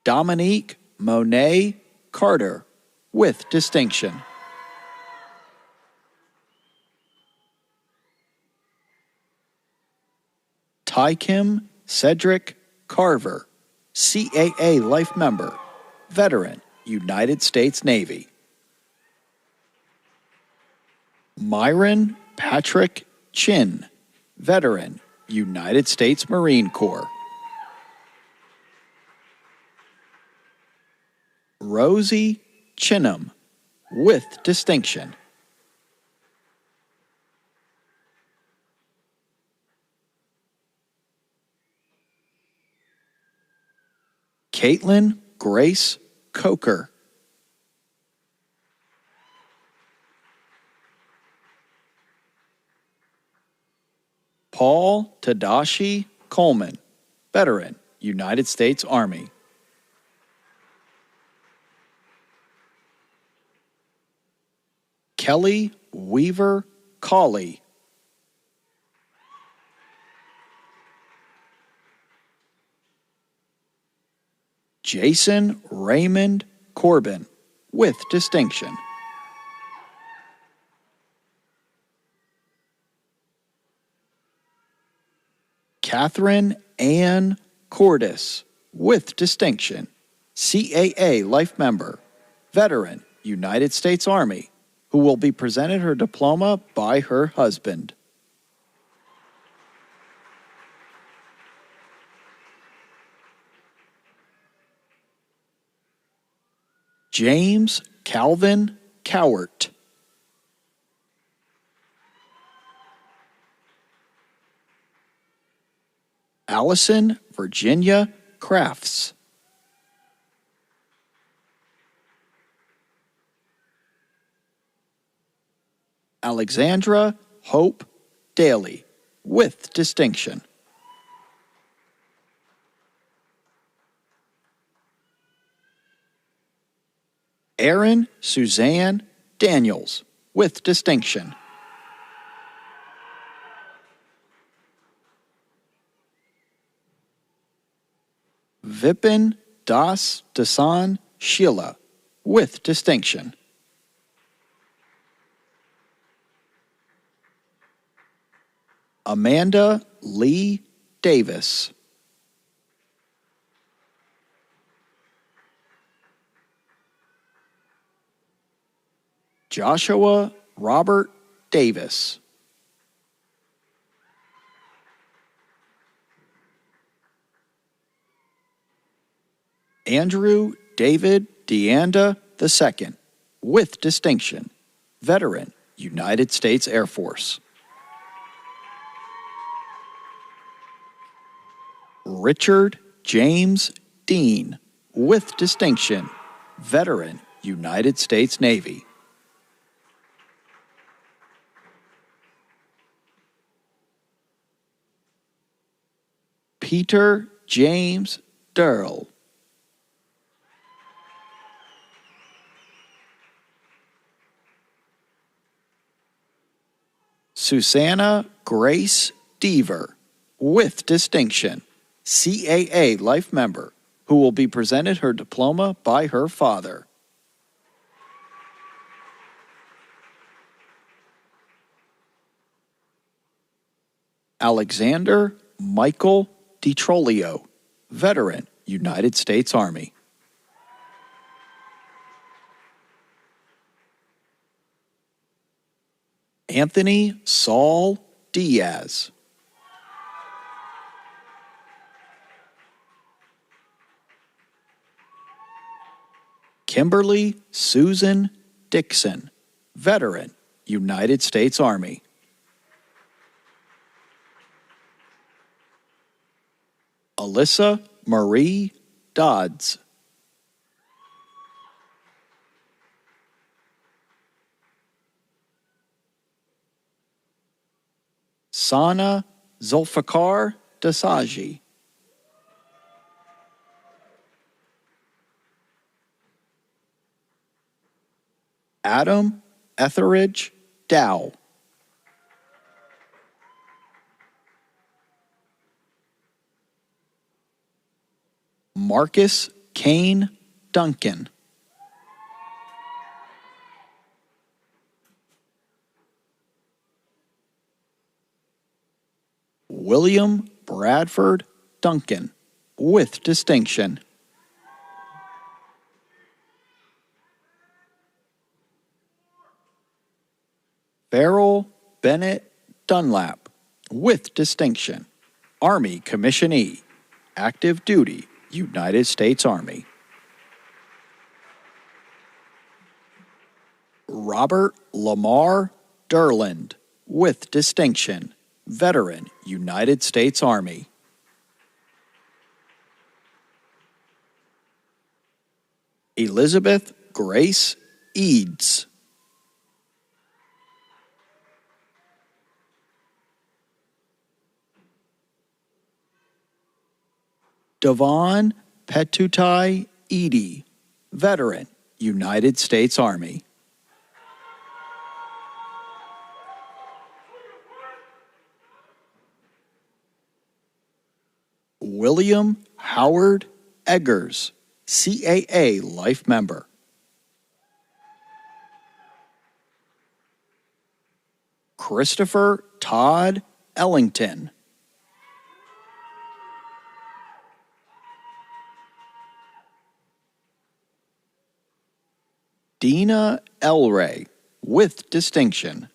Dominique Monet Carter, with distinction. Tykim Cedric Carver, CAA Life Member, veteran, United States Navy. Myron Patrick Chin, veteran, United States Marine Corps. Rosie Chinham, with distinction. Caitlin Grace Coker. Paul Tadashi Coleman, veteran, United States Army. Kelly Weaver Cawley. Jason Raymond Corbin, with distinction. Catherine Ann Cordis, with distinction, CAA Life Member, veteran, United States Army, who will be presented her diploma by her husband. James Calvin Cowart. Allison Virginia Crafts. Alexandra Hope Daly, with distinction. Erin Suzanne Daniels, with distinction. Vipin Das Dasan Sheila, with distinction. Amanda Lee Davis. Joshua Robert Davis. Andrew David DeAnda II, with distinction, veteran, United States Air Force. Richard James Dean, with distinction, veteran, United States Navy. Peter James Durrell. Susanna Grace Deaver, with distinction, CAA Life Member, who will be presented her diploma by her father. Alexander Michael DiTrolio, veteran, United States Army. Anthony Saul Diaz. Kimberly Susan Dixon, veteran, United States Army. Alyssa Marie Dodds. Sana Zulfikar Dasaji. Adam Etheridge Dow. Marcus Kane Duncan. William Bradford Duncan, with distinction. Farrell Bennett Dunlap, with distinction. Army Commissionee, active duty, United States Army. Robert Lamar Durland, with distinction. Veteran, United States Army. Elizabeth Grace Eads. Devon Petutai Edie, veteran, United States Army. William Howard Eggers, CAA Life Member. Christopher Todd Ellington. Dina Elray, with distinction.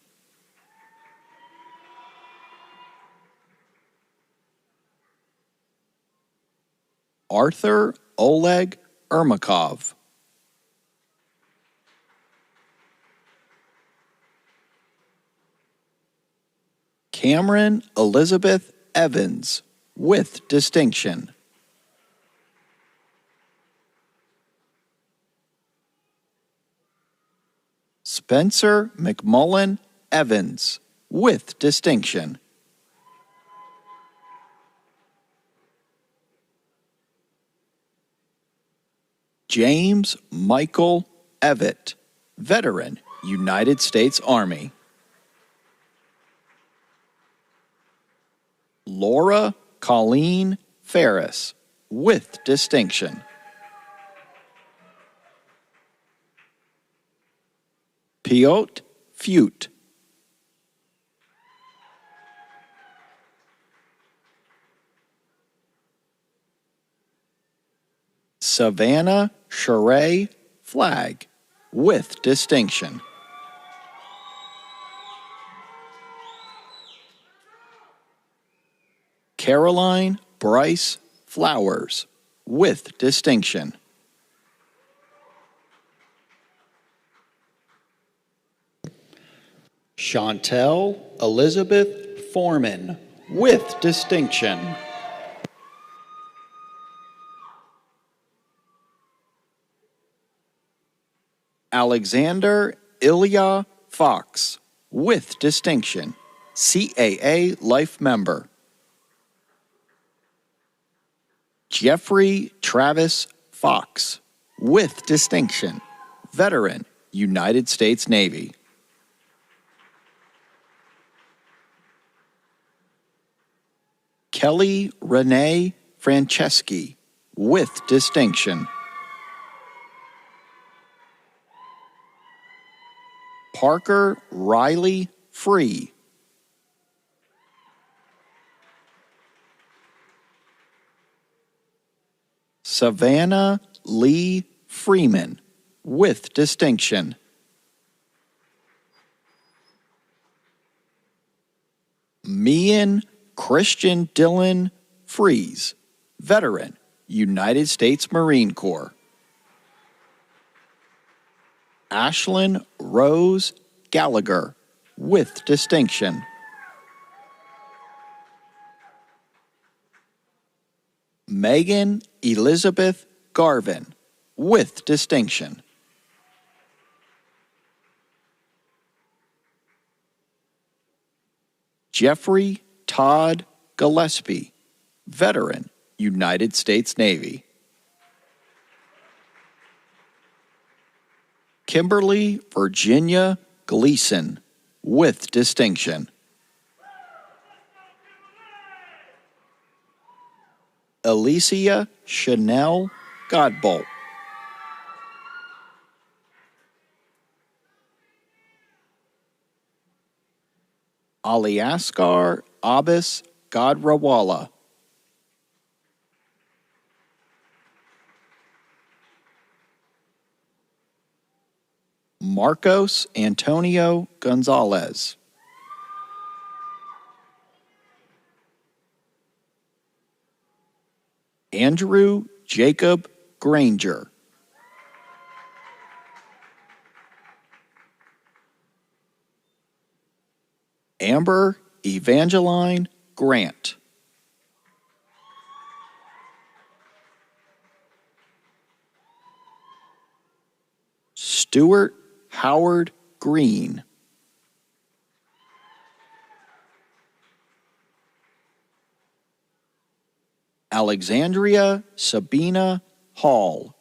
Arthur Oleg Ermakov. Cameron Elizabeth Evans, with distinction. Spencer McMullen Evans, with distinction. James Michael Evett, veteran, United States Army. Laura Colleen Ferris, with distinction. Piotr Fute. Savannah Sheree Flagg, with distinction. Caroline Bryce Flowers, with distinction. Chantel Elizabeth Foreman, with distinction. Alexander Ilya Fox, with distinction, CAA Life Member. Jeffrey Travis Fox, with distinction, veteran, United States Navy. Kelly Renee Franceschi, with distinction. Parker Riley Free. Savannah Lee Freeman, with distinction. Mian Christian Dylan Fries, veteran, United States Marine Corps. Ashlyn Rose Gallagher, with distinction. Megan Elizabeth Garvin, with distinction. Jeffrey Todd Gillespie, veteran, United States Navy. Kimberly Virginia Gleason, with distinction. Alicia Chanel Godbolt. Aliaskar Abbas Godrawala. Marcos Antonio Gonzalez. Andrew Jacob Granger. Amber Evangeline Grant. Stuart Howard Green. Alexandria Sabina Hall.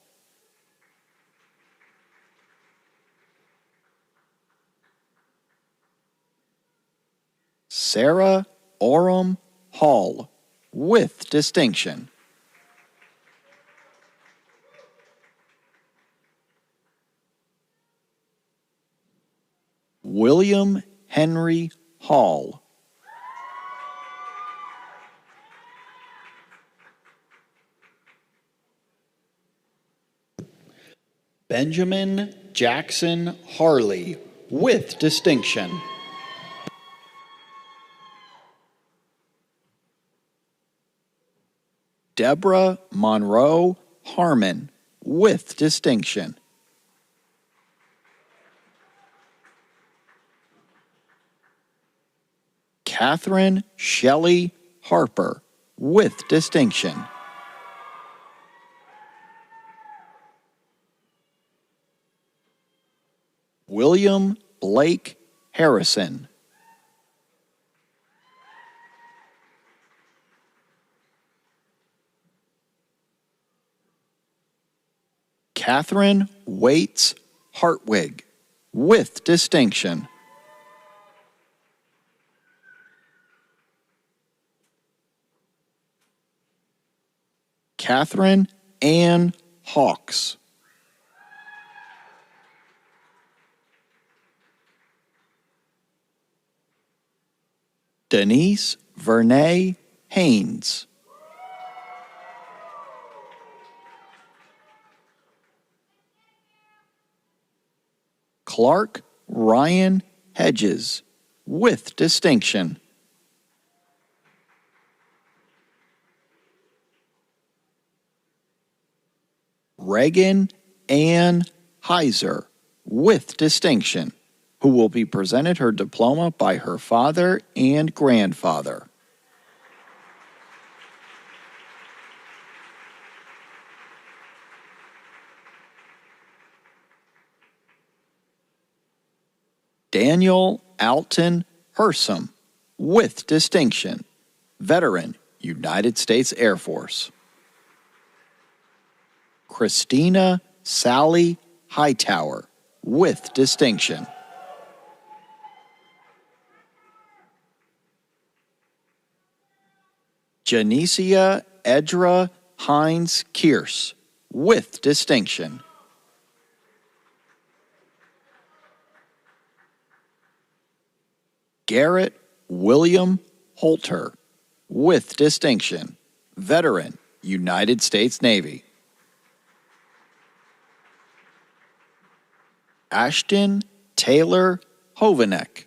Sarah Oram Hall, with distinction. William Henry Hall. Benjamin Jackson Harley, with distinction. Deborah Monroe Harmon, with distinction. Catherine Shelley Harper, with distinction. William Blake Harrison. Catherine Waits Hartwig, with distinction. Catherine Ann Hawks. Denise Vernay Haynes. Clark Ryan Hedges, with distinction. Reagan Ann Heiser, with distinction, who will be presented her diploma by her father and grandfather. Daniel Alton Hersom, with distinction, veteran, United States Air Force. Christina Sally Hightower, with distinction. Janicia Edra Hines Kierce, with distinction. Garrett William Holter, with distinction, veteran, United States Navy. Ashton Taylor Hovanek.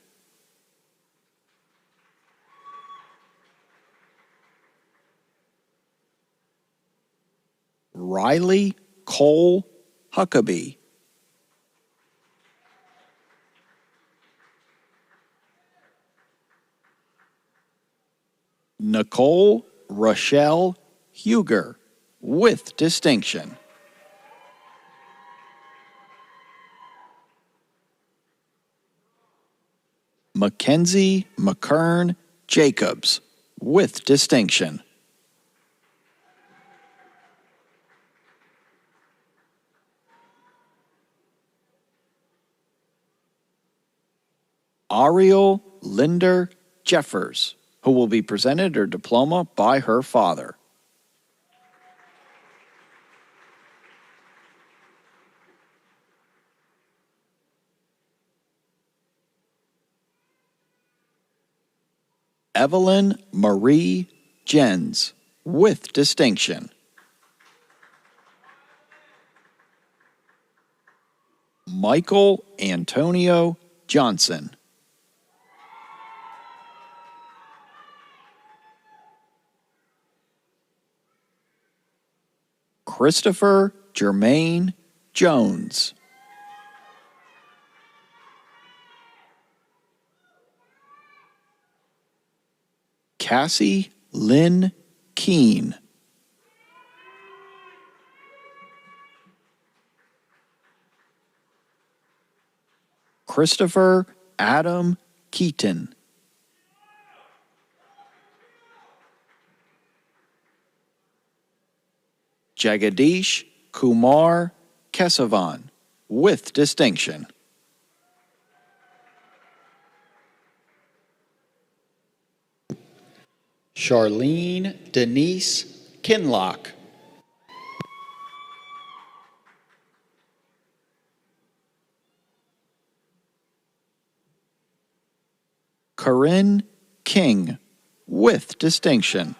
Riley Cole Huckabee. Nicole Rochelle Huger, with distinction. Mackenzie McKern Jacobs, with distinction. Ariel Linder Jeffers, who will be presented her diploma by her father. Evelyn Marie Jens, with distinction. Michael Antonio Johnson. Christopher Jermaine Jones. Cassie Lynn Keene. Christopher Adam Keaton. Jagadish Kumar Kesavan, with distinction. Charlene Denise Kinlock. Corinne King, with distinction.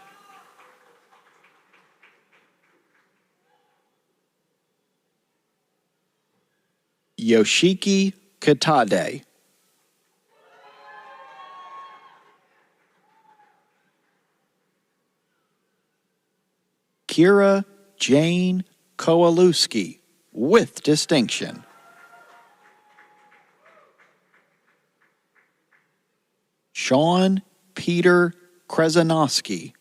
Yoshiki Katade. Kira Jane Kowalewski, with distinction. Sean Peter Krezanowski.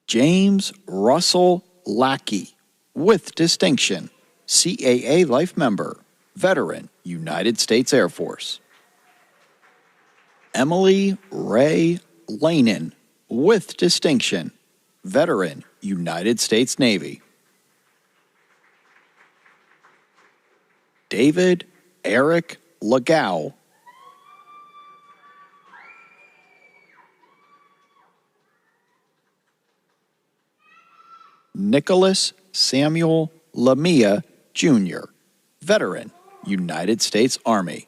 James Russell Lackey, with distinction, CAA Life Member, Veteran, United States Air Force. Emily Ray Lanin, with distinction, Veteran, United States Navy. David Eric Legau. Nicholas Samuel Lamia, Jr., Veteran, United States Army.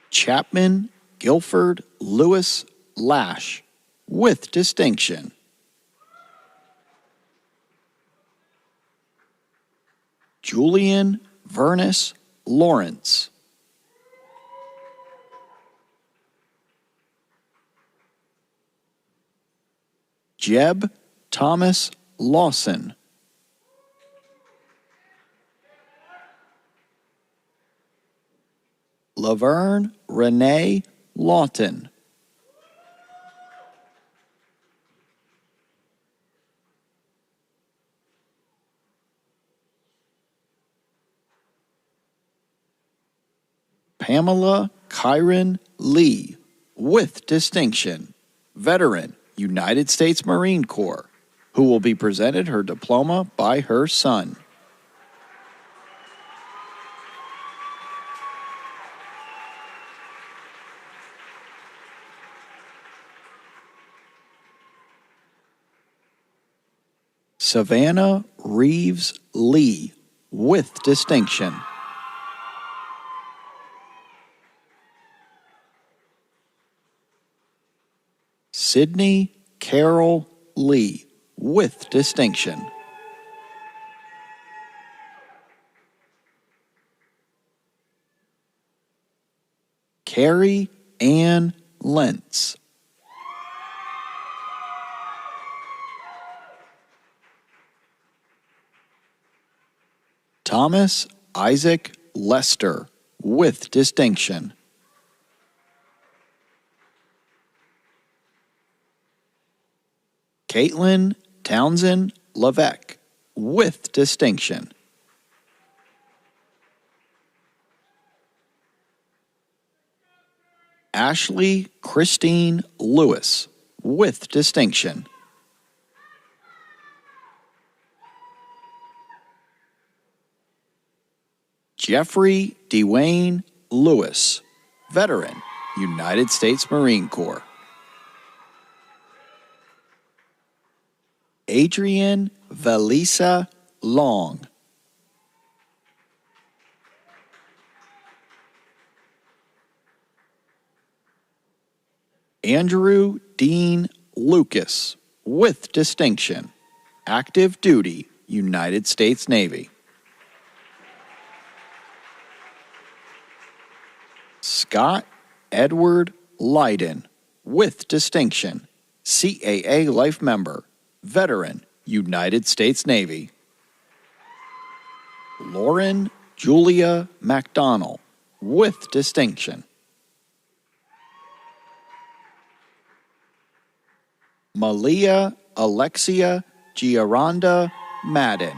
Chapman Guilford Lewis Lash, with distinction. Julian Vernus Lawrence. Jeb Thomas Lawson. Laverne Renee Lawton. Pamela Kyron Lee, with distinction, Veteran, United States Marine Corps, who will be presented her diploma by her son. Savannah Reeves Lee, with distinction. Sydney Carol Lee, with distinction. Carrie Ann Lentz. Thomas Isaac Lester, with distinction. Caitlin Townsend Levesque, with distinction. Ashley Christine Lewis, with distinction. Jeffrey Dwayne Lewis, Veteran, United States Marine Corps. Adrian Valisa Long. Andrew Dean Lucas, with distinction, active duty, United States Navy. Scott Edward Leiden, with distinction, CAA Life Member, Veteran, United States Navy. Lauren Julia McDonnell, with distinction. Malia Alexia Giaronda Madden.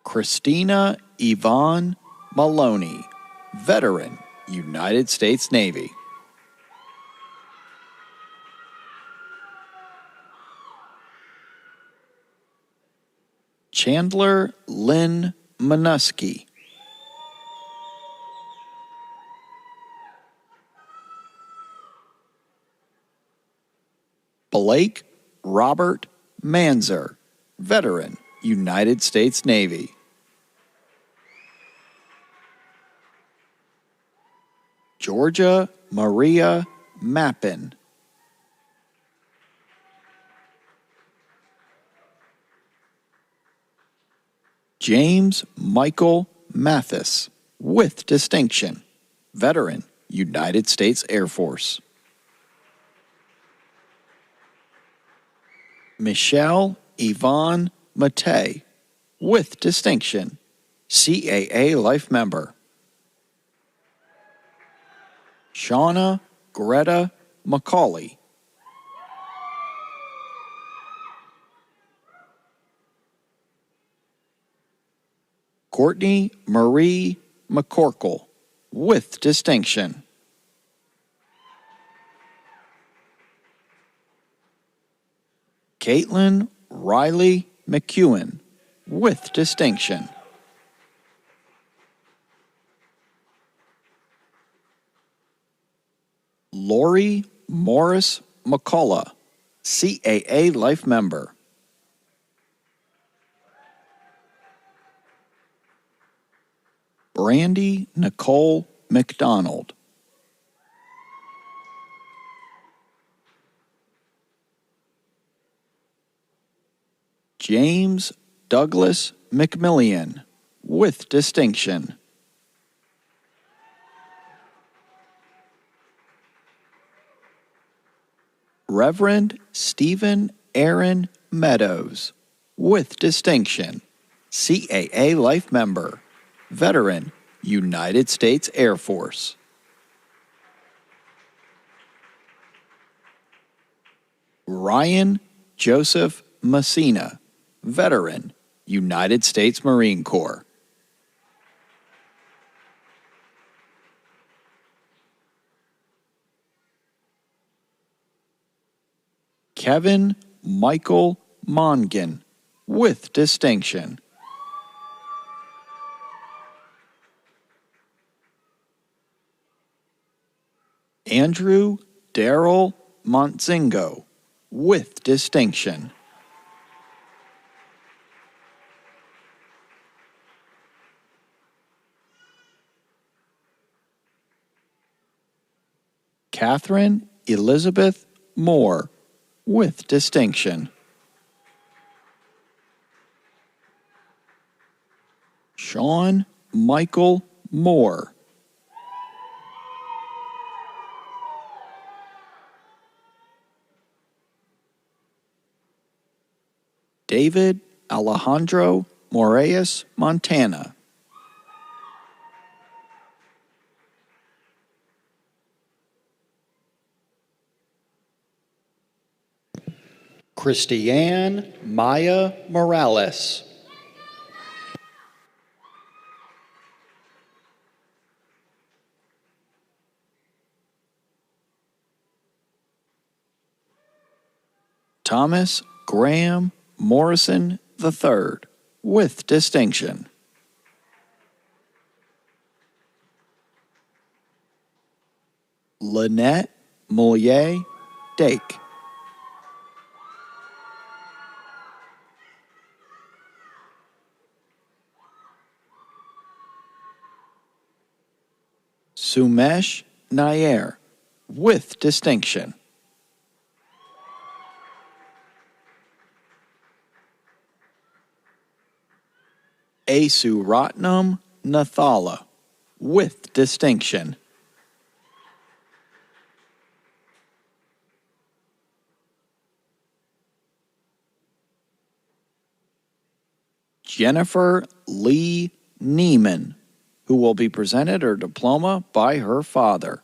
Christina Yvonne Maloney, Veteran, United States Navy. Chandler Lynn Minuski. Blake Robert Manzer, Veteran, United States Navy. Georgia Maria Mappin. James Michael Mathis, with distinction, Veteran, United States Air Force. Michelle Yvonne Matei, with distinction, CAA Life Member. Shauna Greta McCauley. Courtney Marie McCorkle, with distinction. Caitlin Riley McEwen, with distinction. Lori Morris McCullough, CAA Life Member. Brandy Nicole McDonald. James Douglas McMillian, with distinction. Reverend Stephen Aaron Meadows, with distinction, CAA Life Member, Veteran, United States Air Force. Ryan Joseph Messina, Veteran, United States Marine Corps. Kevin Michael Mongan, with distinction. Andrew Darrell Montzingo, with distinction. Catherine Elizabeth Moore, with distinction. Sean Michael Moore. David Alejandro Moraes Montana. Christiane Maya Morales. Thomas Graham Morrison III, with distinction. Lynette Moulier Dake. Sumesh Nair, with distinction. Asuratnam Nathala, with distinction. Jennifer Lee Neiman, who will be presented her diploma by her father.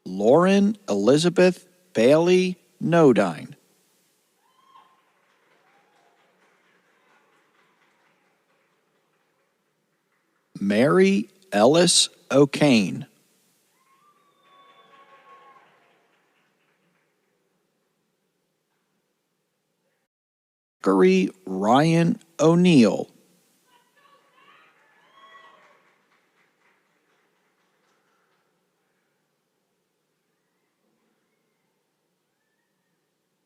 Lauren Elizabeth Bailey Nodine. Mary Ellis O'Kane. Zachary Ryan O'Neill.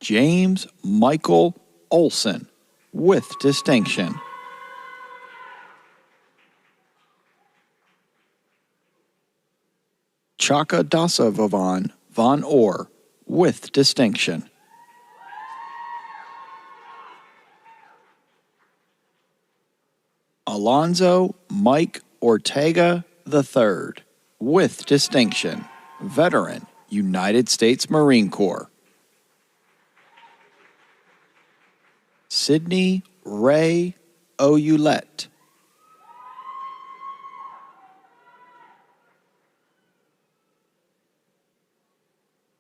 James Michael Olson, with distinction. Chaka Dasavovan von Orr, with distinction. Alonzo Mike Ortega III, with distinction, veteran, United States Marine Corps. Sidney Ray Ouellette.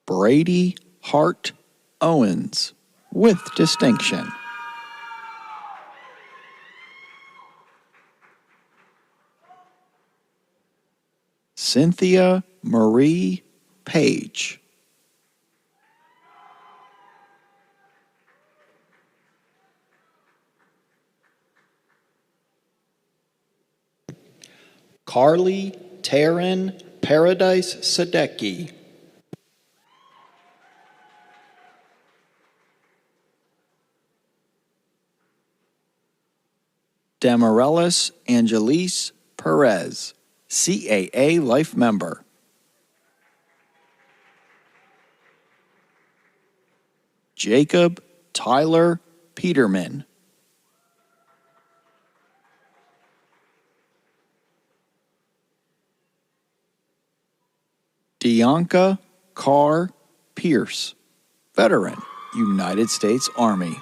Brady Hart Owens, with distinction. Cynthia Marie Page. Carly Taryn Paradise Sadecki. Damarelis Angelise Perez, CAA Life Member. Jacob Tyler Peterman. Deonka Carr Pierce, veteran, United States Army.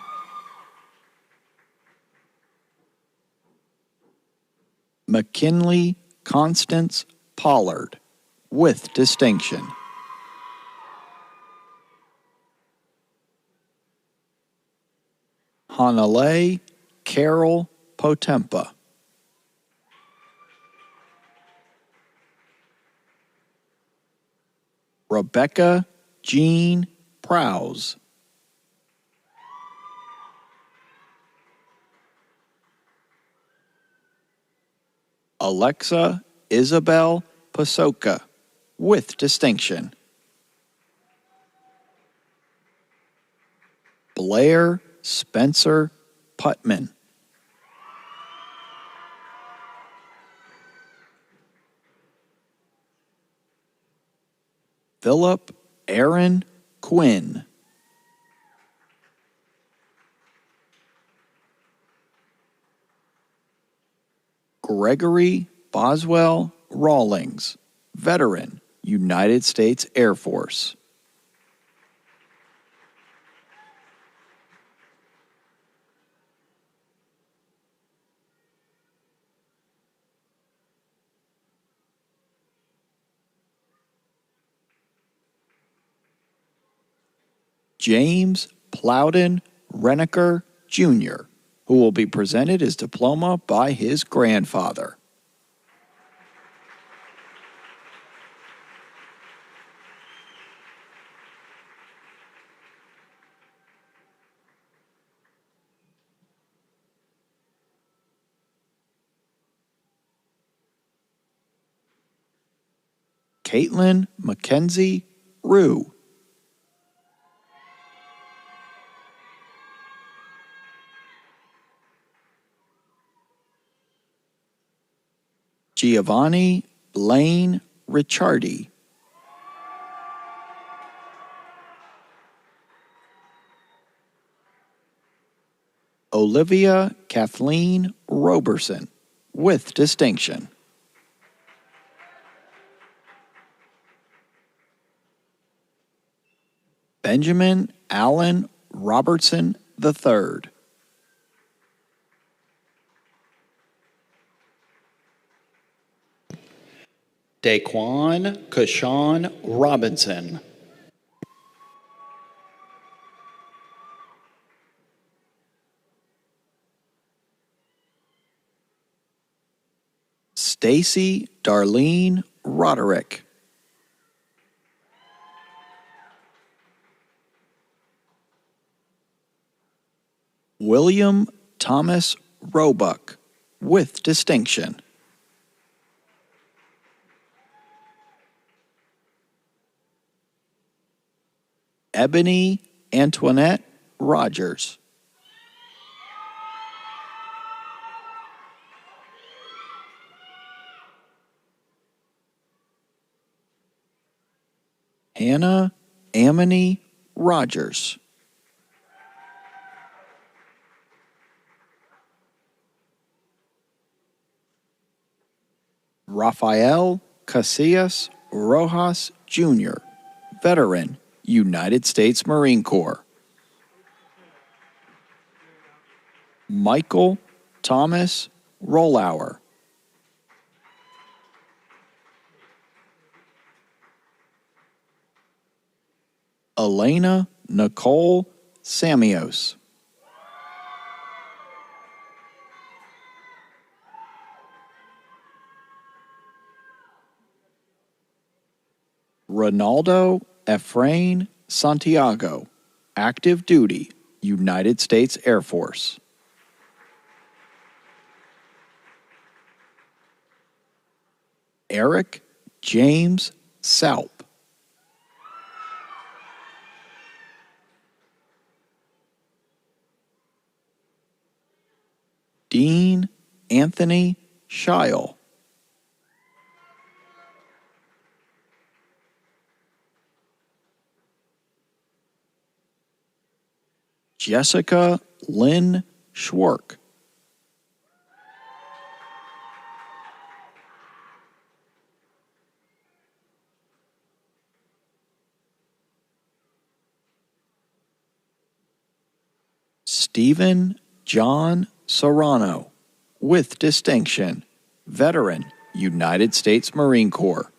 McKinley Constance Pollard, with distinction. Hanalei Carol Potempa. Rebecca Jean Prowse. Alexa Isabel Pasoka, with distinction. Blair Spencer Putman. Philip Aaron Quinn. Gregory Boswell Rawlings, veteran, United States Air Force. James Plowden Renneker, Jr., who will be presented his diploma by his grandfather. Caitlin Mackenzie Rue. Giovanni Blaine Ricciardi. Olivia Kathleen Roberson, with distinction. Benjamin Allen Robertson III. Daquan Kashawn Robinson. Stacy Darlene Roderick. William Thomas Roebuck, with distinction. Ebony Antoinette Rogers. Hannah Amity Rogers. Rafael Casillas Rojas, Jr., veteran, United States Marine Corps. Michael Thomas Rollauer. Elena Nicole Samios. Ronaldo Efrain Santiago, active duty, United States Air Force. Eric James Saup. Dean Anthony Scheil. Jessica Lynn Schwark. Stephen John Serrano, with distinction, veteran, United States Marine Corps.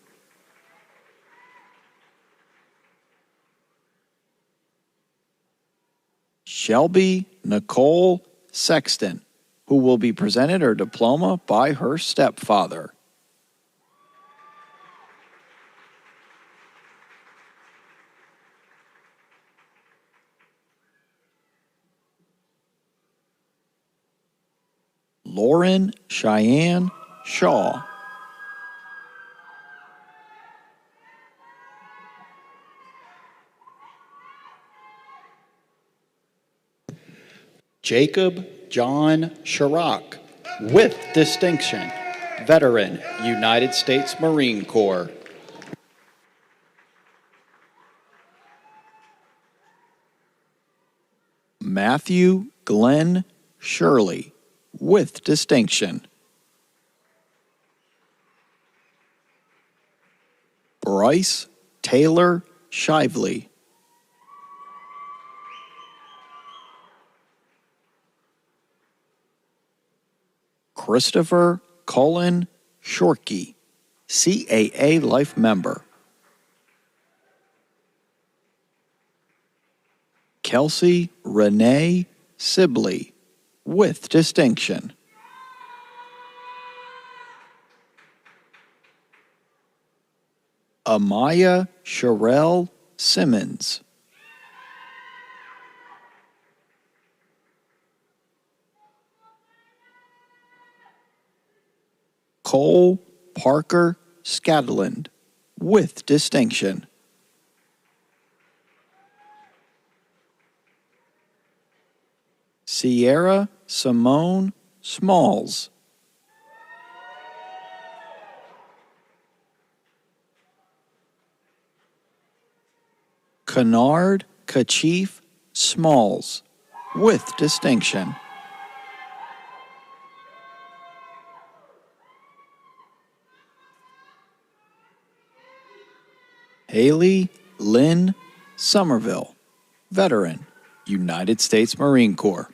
Shelby Nicole Sexton, who will be presented her diploma by her stepfather. Lauren Cheyenne Shaw. Jacob John Chirac, with distinction, veteran, United States Marine Corps. Matthew Glenn Shirley, with distinction. Bryce Taylor Shively. Christopher Cullen Shorkey, CAA Life Member. Kelsey Renee Sibley, with distinction. Amaya Sherelle Simmons. Cole Parker Scatland, with distinction. Sierra Simone Smalls. Kennard Kachif Smalls, with distinction. Haley Lynn Somerville, veteran, United States Marine Corps.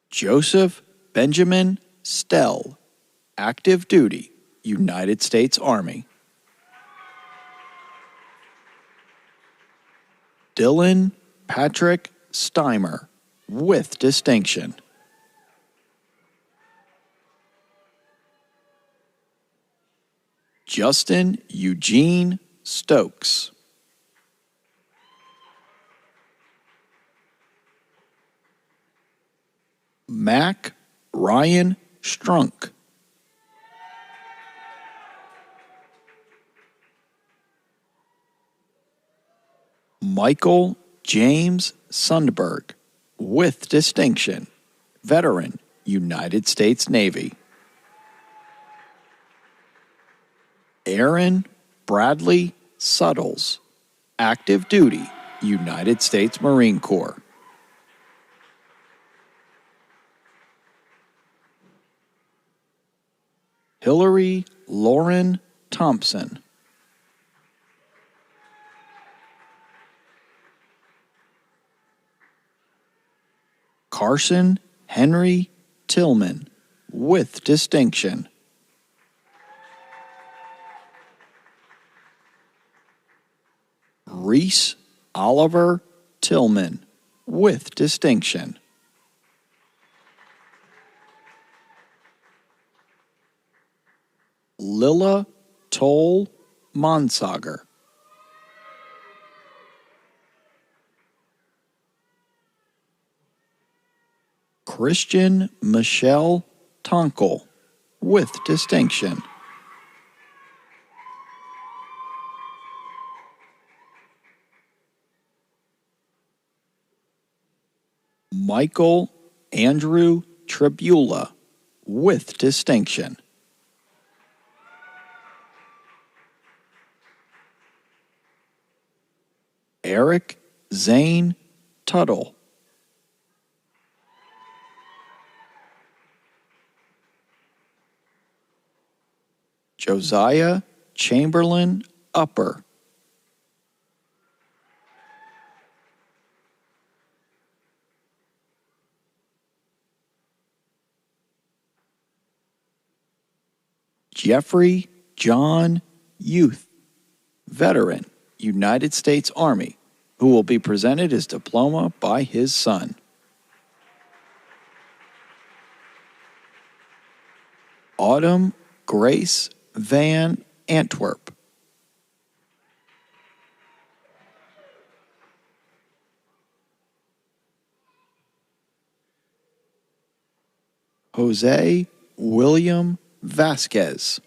Joseph Benjamin Stell, active duty, United States Army. Dylan Patrick Steimer, with distinction. Justin Eugene Stokes. Mac Ryan Strunk. Michael James Sundberg, with distinction, veteran, United States Navy. Aaron Bradley Suttles, active duty, United States Marine Corps. Hillary Lauren Thompson. Carson Henry Tillman, with distinction. Reese Oliver Tillman, with distinction. Lilla Toll Monsager. Christian Michelle Tonkel, with distinction. Michael Andrew Tribula, with distinction. Eric Zane Tuttle. Josiah Chamberlain Upper. Jeffrey John Youth, veteran, United States Army, who will be presented his diploma by his son. Autumn Grace Van Antwerp. Jose William Vasquez.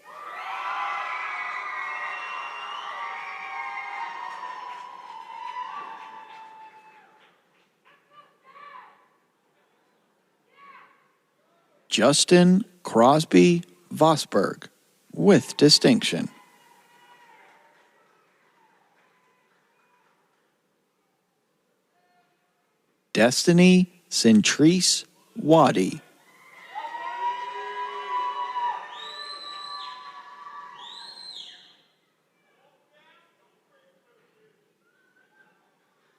Justin Crosby Vosberg, with distinction. Destiny Centrice Wadi.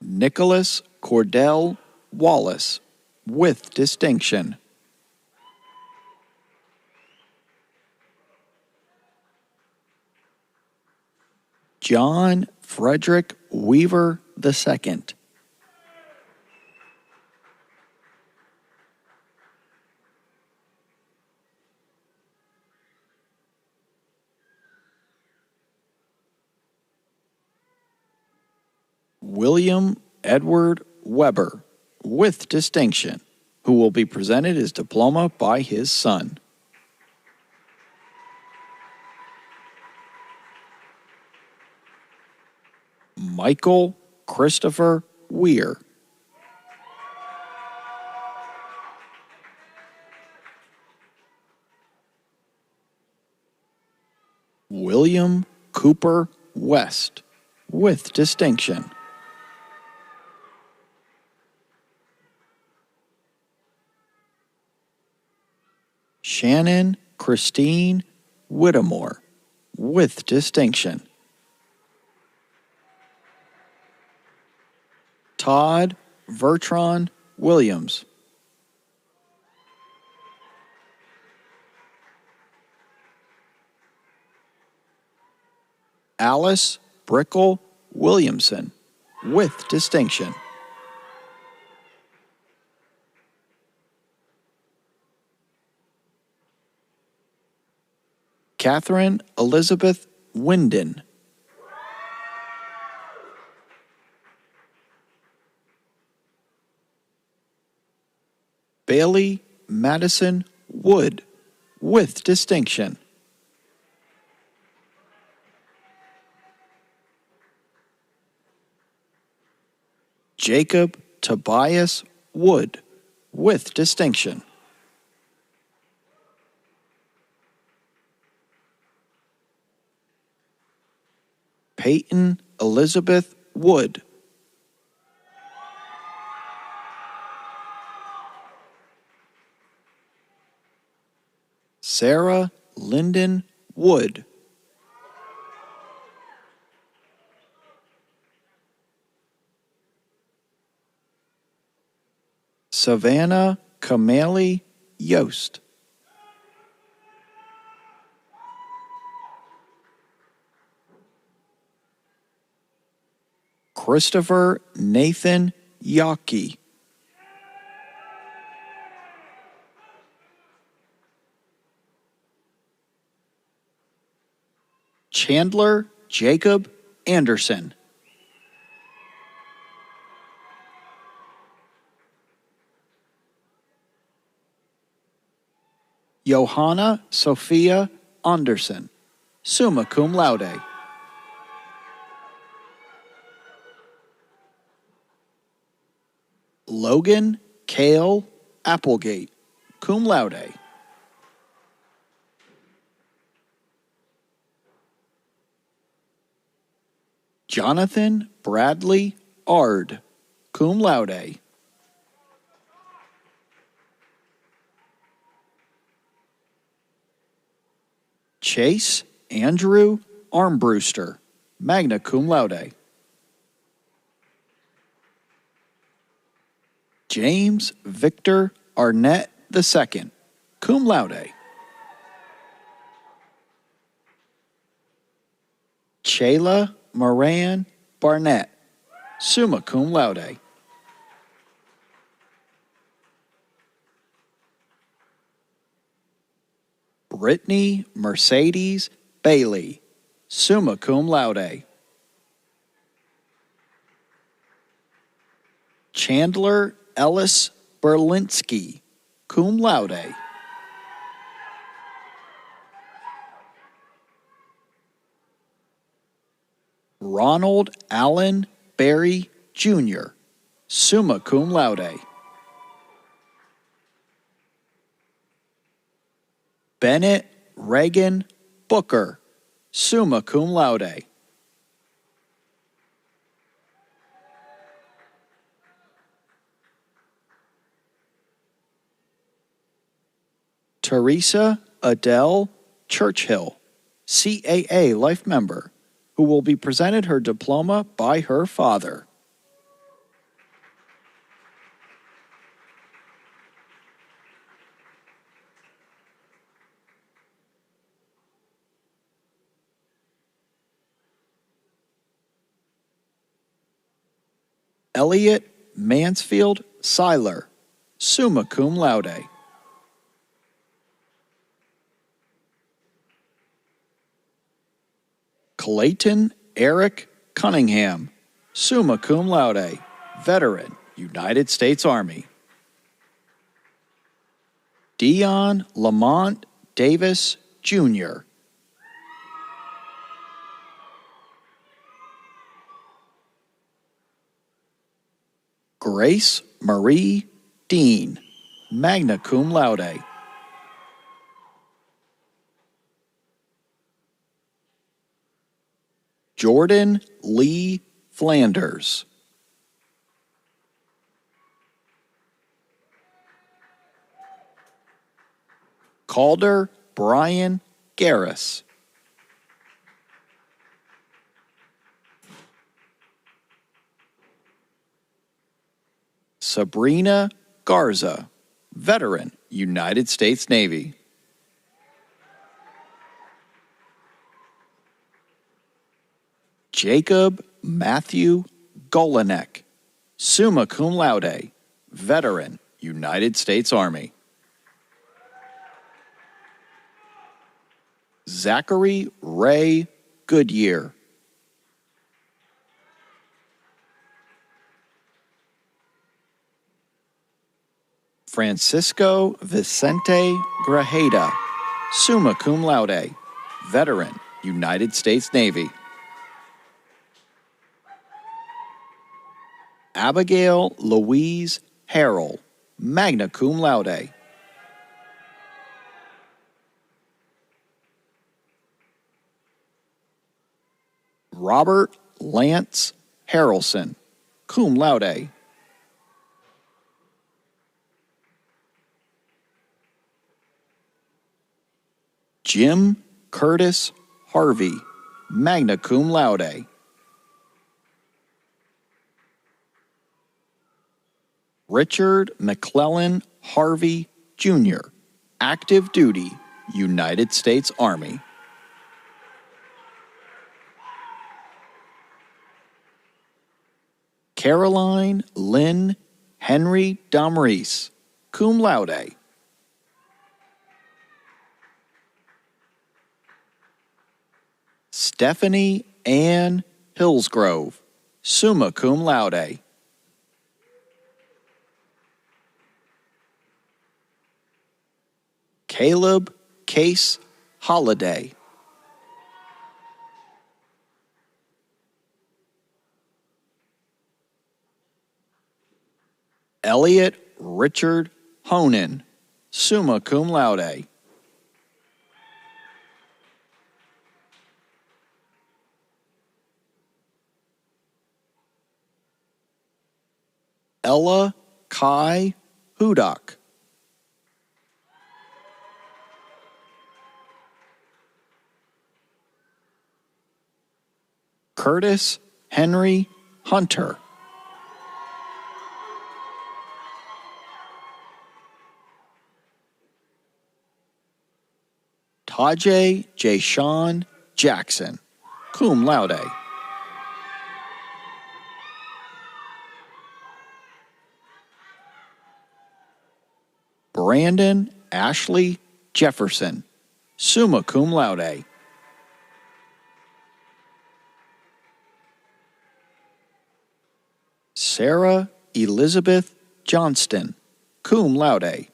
Nicholas Cordell Wallace, with distinction. John Frederick Weaver II. William Edward Weber, with distinction, who will be presented his diploma by his son. Michael Christopher Weir. William Cooper West, with distinction. Shannon Christine Whittemore, with distinction. Todd Vertron Williams. Alice Brickle Williamson, with distinction. Catherine Elizabeth Winden. Bailey Madison Wood, with distinction. Jacob Tobias Wood, with distinction. Peyton Elizabeth Wood. Sarah Lyndon Wood. Savannah Kamali Yost. Christopher Nathan Yockey. Chandler Jacob Anderson. Johanna Sophia Anderson, summa cum laude. Logan Cale Applegate, cum laude. Jonathan Bradley Ard, cum laude. Chase Andrew Armbruster, magna cum laude. James Victor Arnett II, cum laude. Chayla Moran Barnett, summa cum laude. Brittany Mercedes Bailey, summa cum laude. Chandler Ellis Berlinski, cum laude. Ronald Allen Berry Jr., summa cum laude. Bennett Reagan Booker, summa cum laude. Teresa Adele Churchill, CAA Life Member, who will be presented her diploma by her father. Elliot Mansfield Seiler, summa cum laude. Clayton Eric Cunningham, summa cum laude, veteran, United States Army. Dion Lamont Davis, Jr. Grace Marie Dean, magna cum laude. Jordan Lee Flanders. Calder Brian Garris. Sabrina Garza, veteran, United States Navy. Jacob Matthew Golanek, summa cum laude, veteran, United States Army. Zachary Ray Goodyear. Francisco Vicente Grajeda, summa cum laude, veteran, United States Navy. Abigail Louise Harrell, magna cum laude. Robert Lance Harrelson, cum laude. Jim Curtis Harvey, magna cum laude. Richard McClellan Harvey, Jr., active duty, United States Army. Caroline Lynn Henry Domreese, cum laude. Stephanie Ann Hillsgrove, summa cum laude. Caleb Case Holliday. Elliot Richard Honan, summa cum laude. Ella Kai Hudak. Curtis Henry Hunter. Tajay Jashawn Jackson, cum laude. Brandon Ashley Jefferson, summa cum laude. Sarah Elizabeth Johnston, cum laude.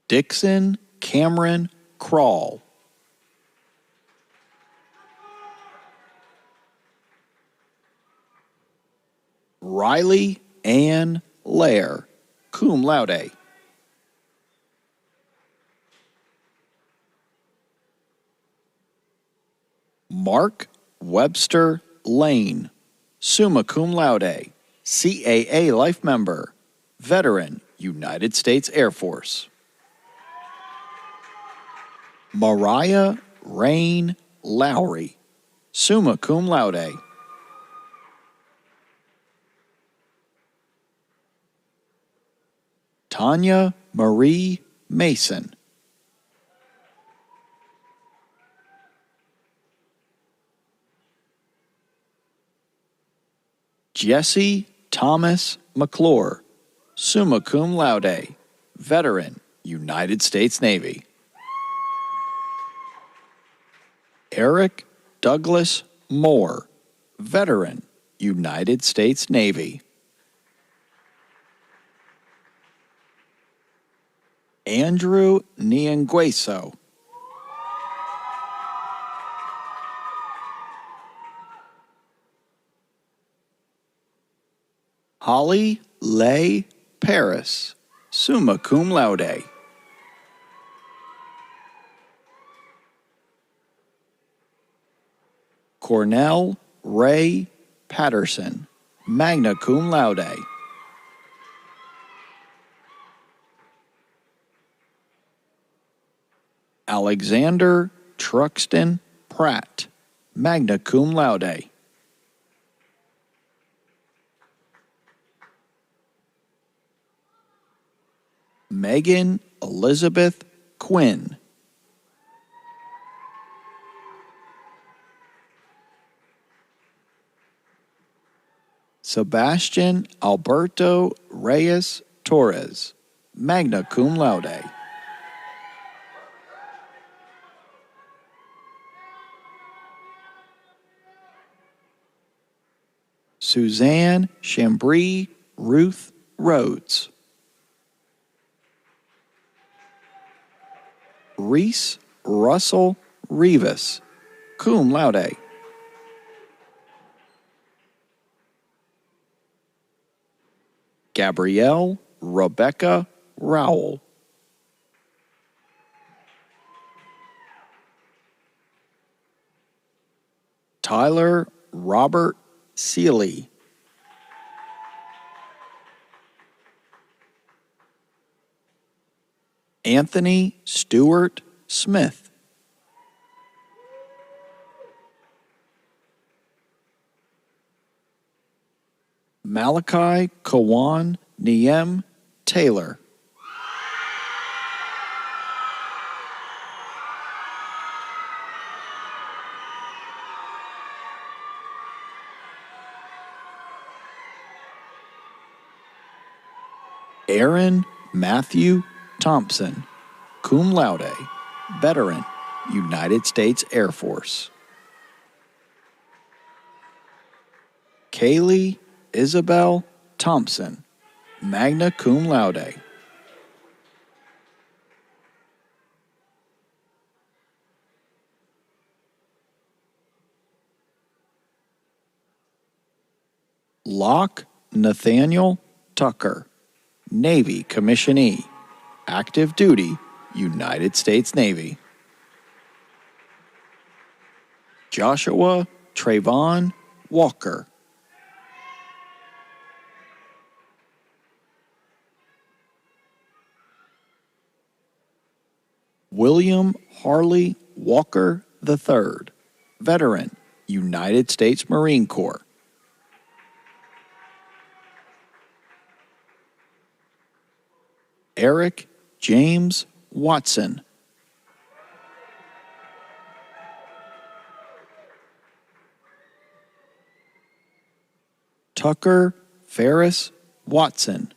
Dixon Cameron Crawl. Riley Ann Lair, cum laude. Mark Webster Lane, summa cum laude, CAA life member, veteran, United States Air Force. Mariah Rain Lowry, summa cum laude. Tanya Marie Mason. Jesse Thomas McClure, summa cum laude, veteran, United States Navy. Eric Douglas Moore, veteran, United States Navy. Andrew Niangueso. Holly Leigh Paris, summa cum laude. Cornell Ray Patterson, magna cum laude. Alexander Truxton Pratt, magna cum laude. Megan Elizabeth Quinn. Sebastian Alberto Reyes Torres, magna cum laude. Suzanne Chambry Ruth Rhodes. Reese Russell Rivas, cum laude. Gabrielle Rebecca Rowell. Tyler Robert Seeley. Anthony Stewart Smith. Malachi Kawan Niem Taylor. Aaron Matthew Thompson, cum laude, veteran, United States Air Force. Kaylee Isabel Thompson, magna cum laude. Locke Nathaniel Tucker, Navy commissionee, active duty, United States Navy. Joshua Trayvon Walker. William Harley Walker III, veteran, United States Marine Corps. Eric James Watson. Tucker Ferris Watson.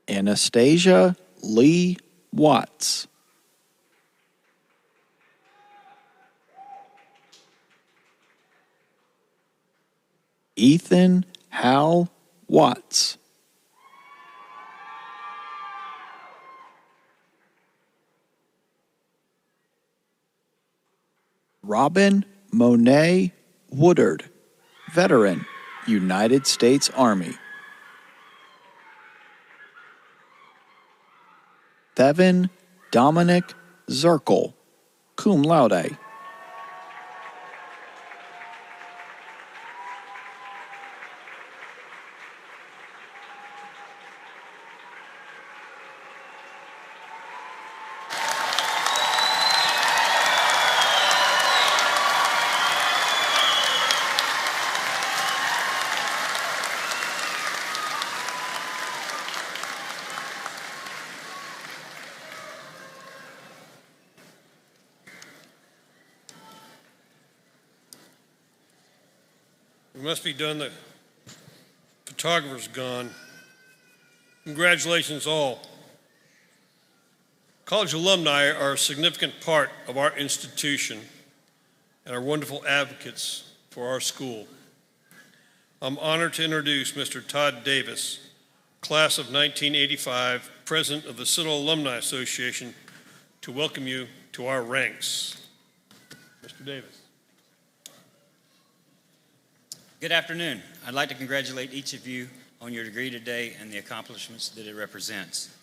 Anastasia Lee Watts. Ethan Hal Watts. Robin Monet Woodard, veteran, United States Army. Thevin Dominic Zirkle, cum laude. We must be done. The photographer's gone. Congratulations all. College alumni are a significant part of our institution and are wonderful advocates for our school. I'm honored to introduce Mr. Todd Davis, class of 1985, president of the Citadel Alumni Association, to welcome you to our ranks. Mr. Davis. Good afternoon. I'd like to congratulate each of you on your degree today and the accomplishments that it represents.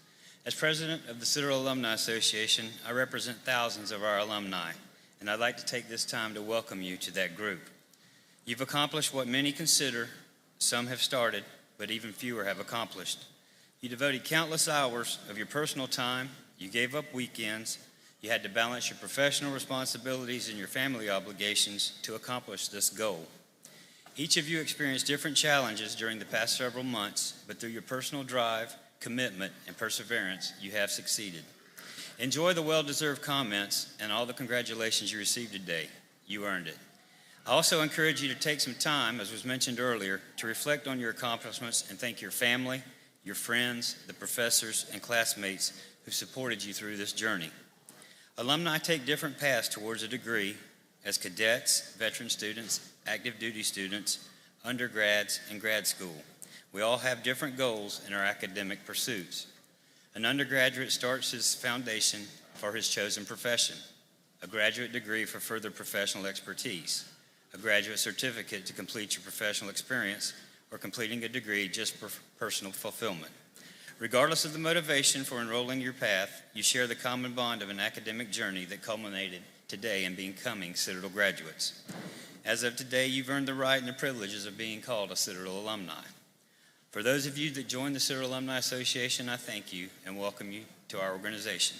As president of the Citadel Alumni Association, I represent thousands of our alumni, and I'd like to take this time to welcome you to that group. You've accomplished what many consider, some have started, but even fewer have accomplished. You devoted countless hours of your personal time, you gave up weekends, you had to balance your professional responsibilities and your family obligations to accomplish this goal. Each of you experienced different challenges during the past several months, but through your personal drive, commitment, and perseverance, you have succeeded. Enjoy the well-deserved comments and all the congratulations you received today. You earned it. I also encourage you to take some time, as was mentioned earlier, to reflect on your accomplishments and thank your family, your friends, the professors, and classmates who supported you through this journey. Alumni take different paths towards a degree as cadets, veteran students, active duty students, undergrads, and grad school. We all have different goals in our academic pursuits. An undergraduate starts his foundation for his chosen profession, a graduate degree for further professional expertise, a graduate certificate to complete your professional experience, or completing a degree just for personal fulfillment. Regardless of the motivation for enrolling your path, you share the common bond of an academic journey that culminated today in becoming Citadel graduates. As of today, you've earned the right and the privileges of being called a Citadel alumni. For those of you that joined the Citadel Alumni Association, I thank you and welcome you to our organization.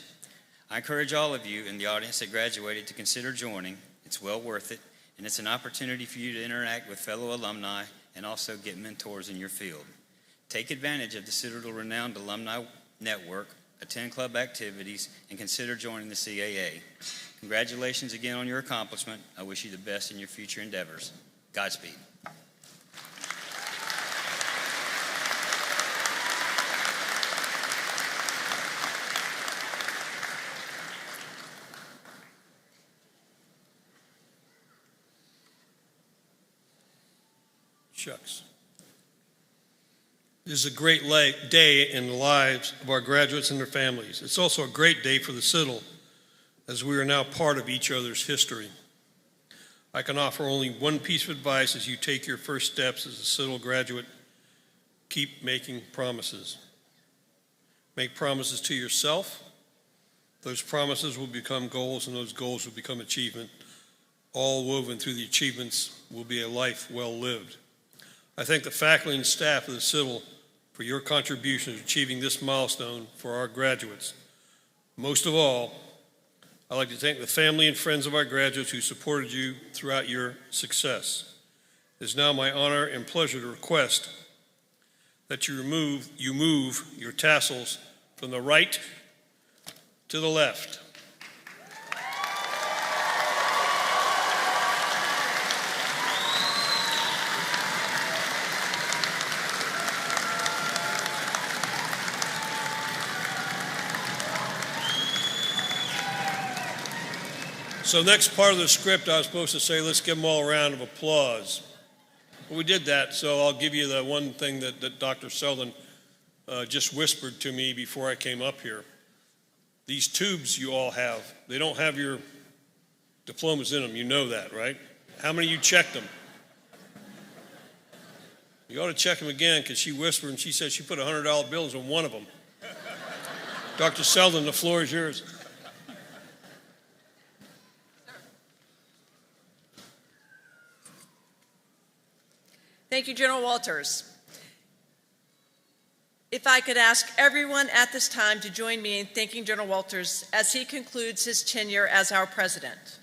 I encourage all of you in the audience that graduated to consider joining. It's well worth it, and it's an opportunity for you to interact with fellow alumni and also get mentors in your field. Take advantage of the Citadel Renowned Alumni Network, attend club activities, and consider joining the CAA. Congratulations again on your accomplishment. I wish you the best in your future endeavors. Godspeed. Shucks. This is a great day in the lives of our graduates and their families. It's also a great day for the Citadel, as we are now part of each other's history. I can offer only one piece of advice as you take your first steps as a Citadel graduate. Keep making promises. Make promises to yourself. Those promises will become goals, and those goals will become achievement. All woven through the achievements will be a life well lived. I thank the faculty and staff of the Citadel for your contribution to achieving this milestone for our graduates. Most of all, I'd like to thank the family and friends of our graduates who supported you throughout your success. It is now my honor and pleasure to request that you move your tassels from the right to the left. So next part of the script, I was supposed to say, let's give them all a round of applause. Well, we did that, so I'll give you the one thing that Dr. Selden just whispered to me before I came up here. These tubes you all have, they don't have your diplomas in them. You know that, right? How many of you checked them? You ought to check them again, because she whispered and she said she put $100 bills in one of them. Dr. Selden, the floor is yours. Thank you, General Walters. If I could ask everyone at this time to join me in thanking General Walters as he concludes his tenure as our president.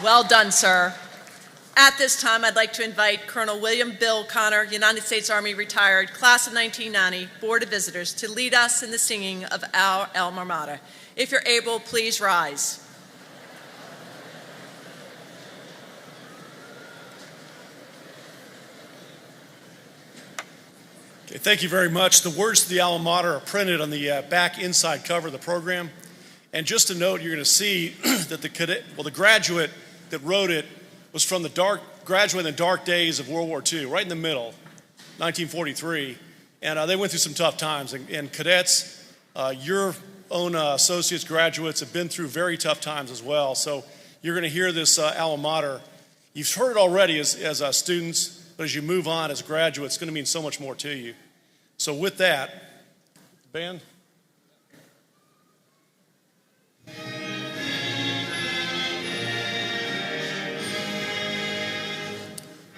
Well done, sir. At this time, I'd like to invite Colonel William Bill Connor, United States Army retired, class of 1990, Board of Visitors, to lead us in the singing of our alma mater. If you're able, please rise. Okay, thank you very much. The words to the alma mater are printed on the back inside cover of the program. And just a note, you're going to see that the graduate that wrote it was from the graduate in the dark days of World War II, right in the middle, 1943. And they went through some tough times. And cadets, your own associates, graduates have been through very tough times as well. So you're going to hear this alma mater. You've heard it already as students, but as you move on as graduates, it's going to mean so much more to you. So with that, band.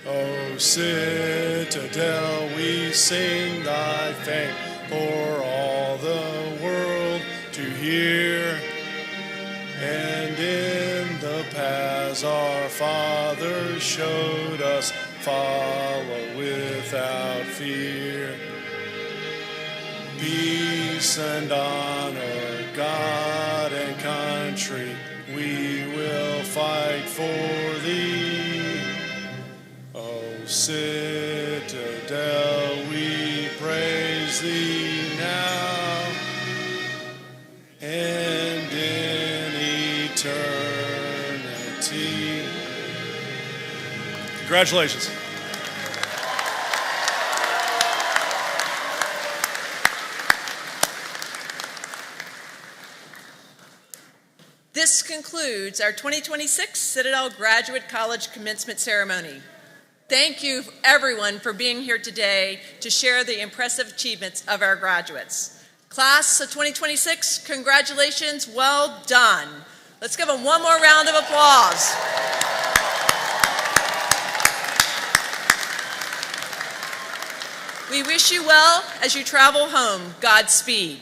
O Citadel, we sing thy fame for all the world to hear. And in the paths our fathers showed us, follow without fear. Peace and honor, God and country, we will fight for thee. O Citadel, we praise thee now and in eternity. Congratulations. This concludes our 2026 Citadel Graduate College Commencement Ceremony. Thank you, everyone, for being here today to share the impressive achievements of our graduates. Class of 2026, congratulations, well done. Let's give them one more round of applause. We wish you well as you travel home. Godspeed.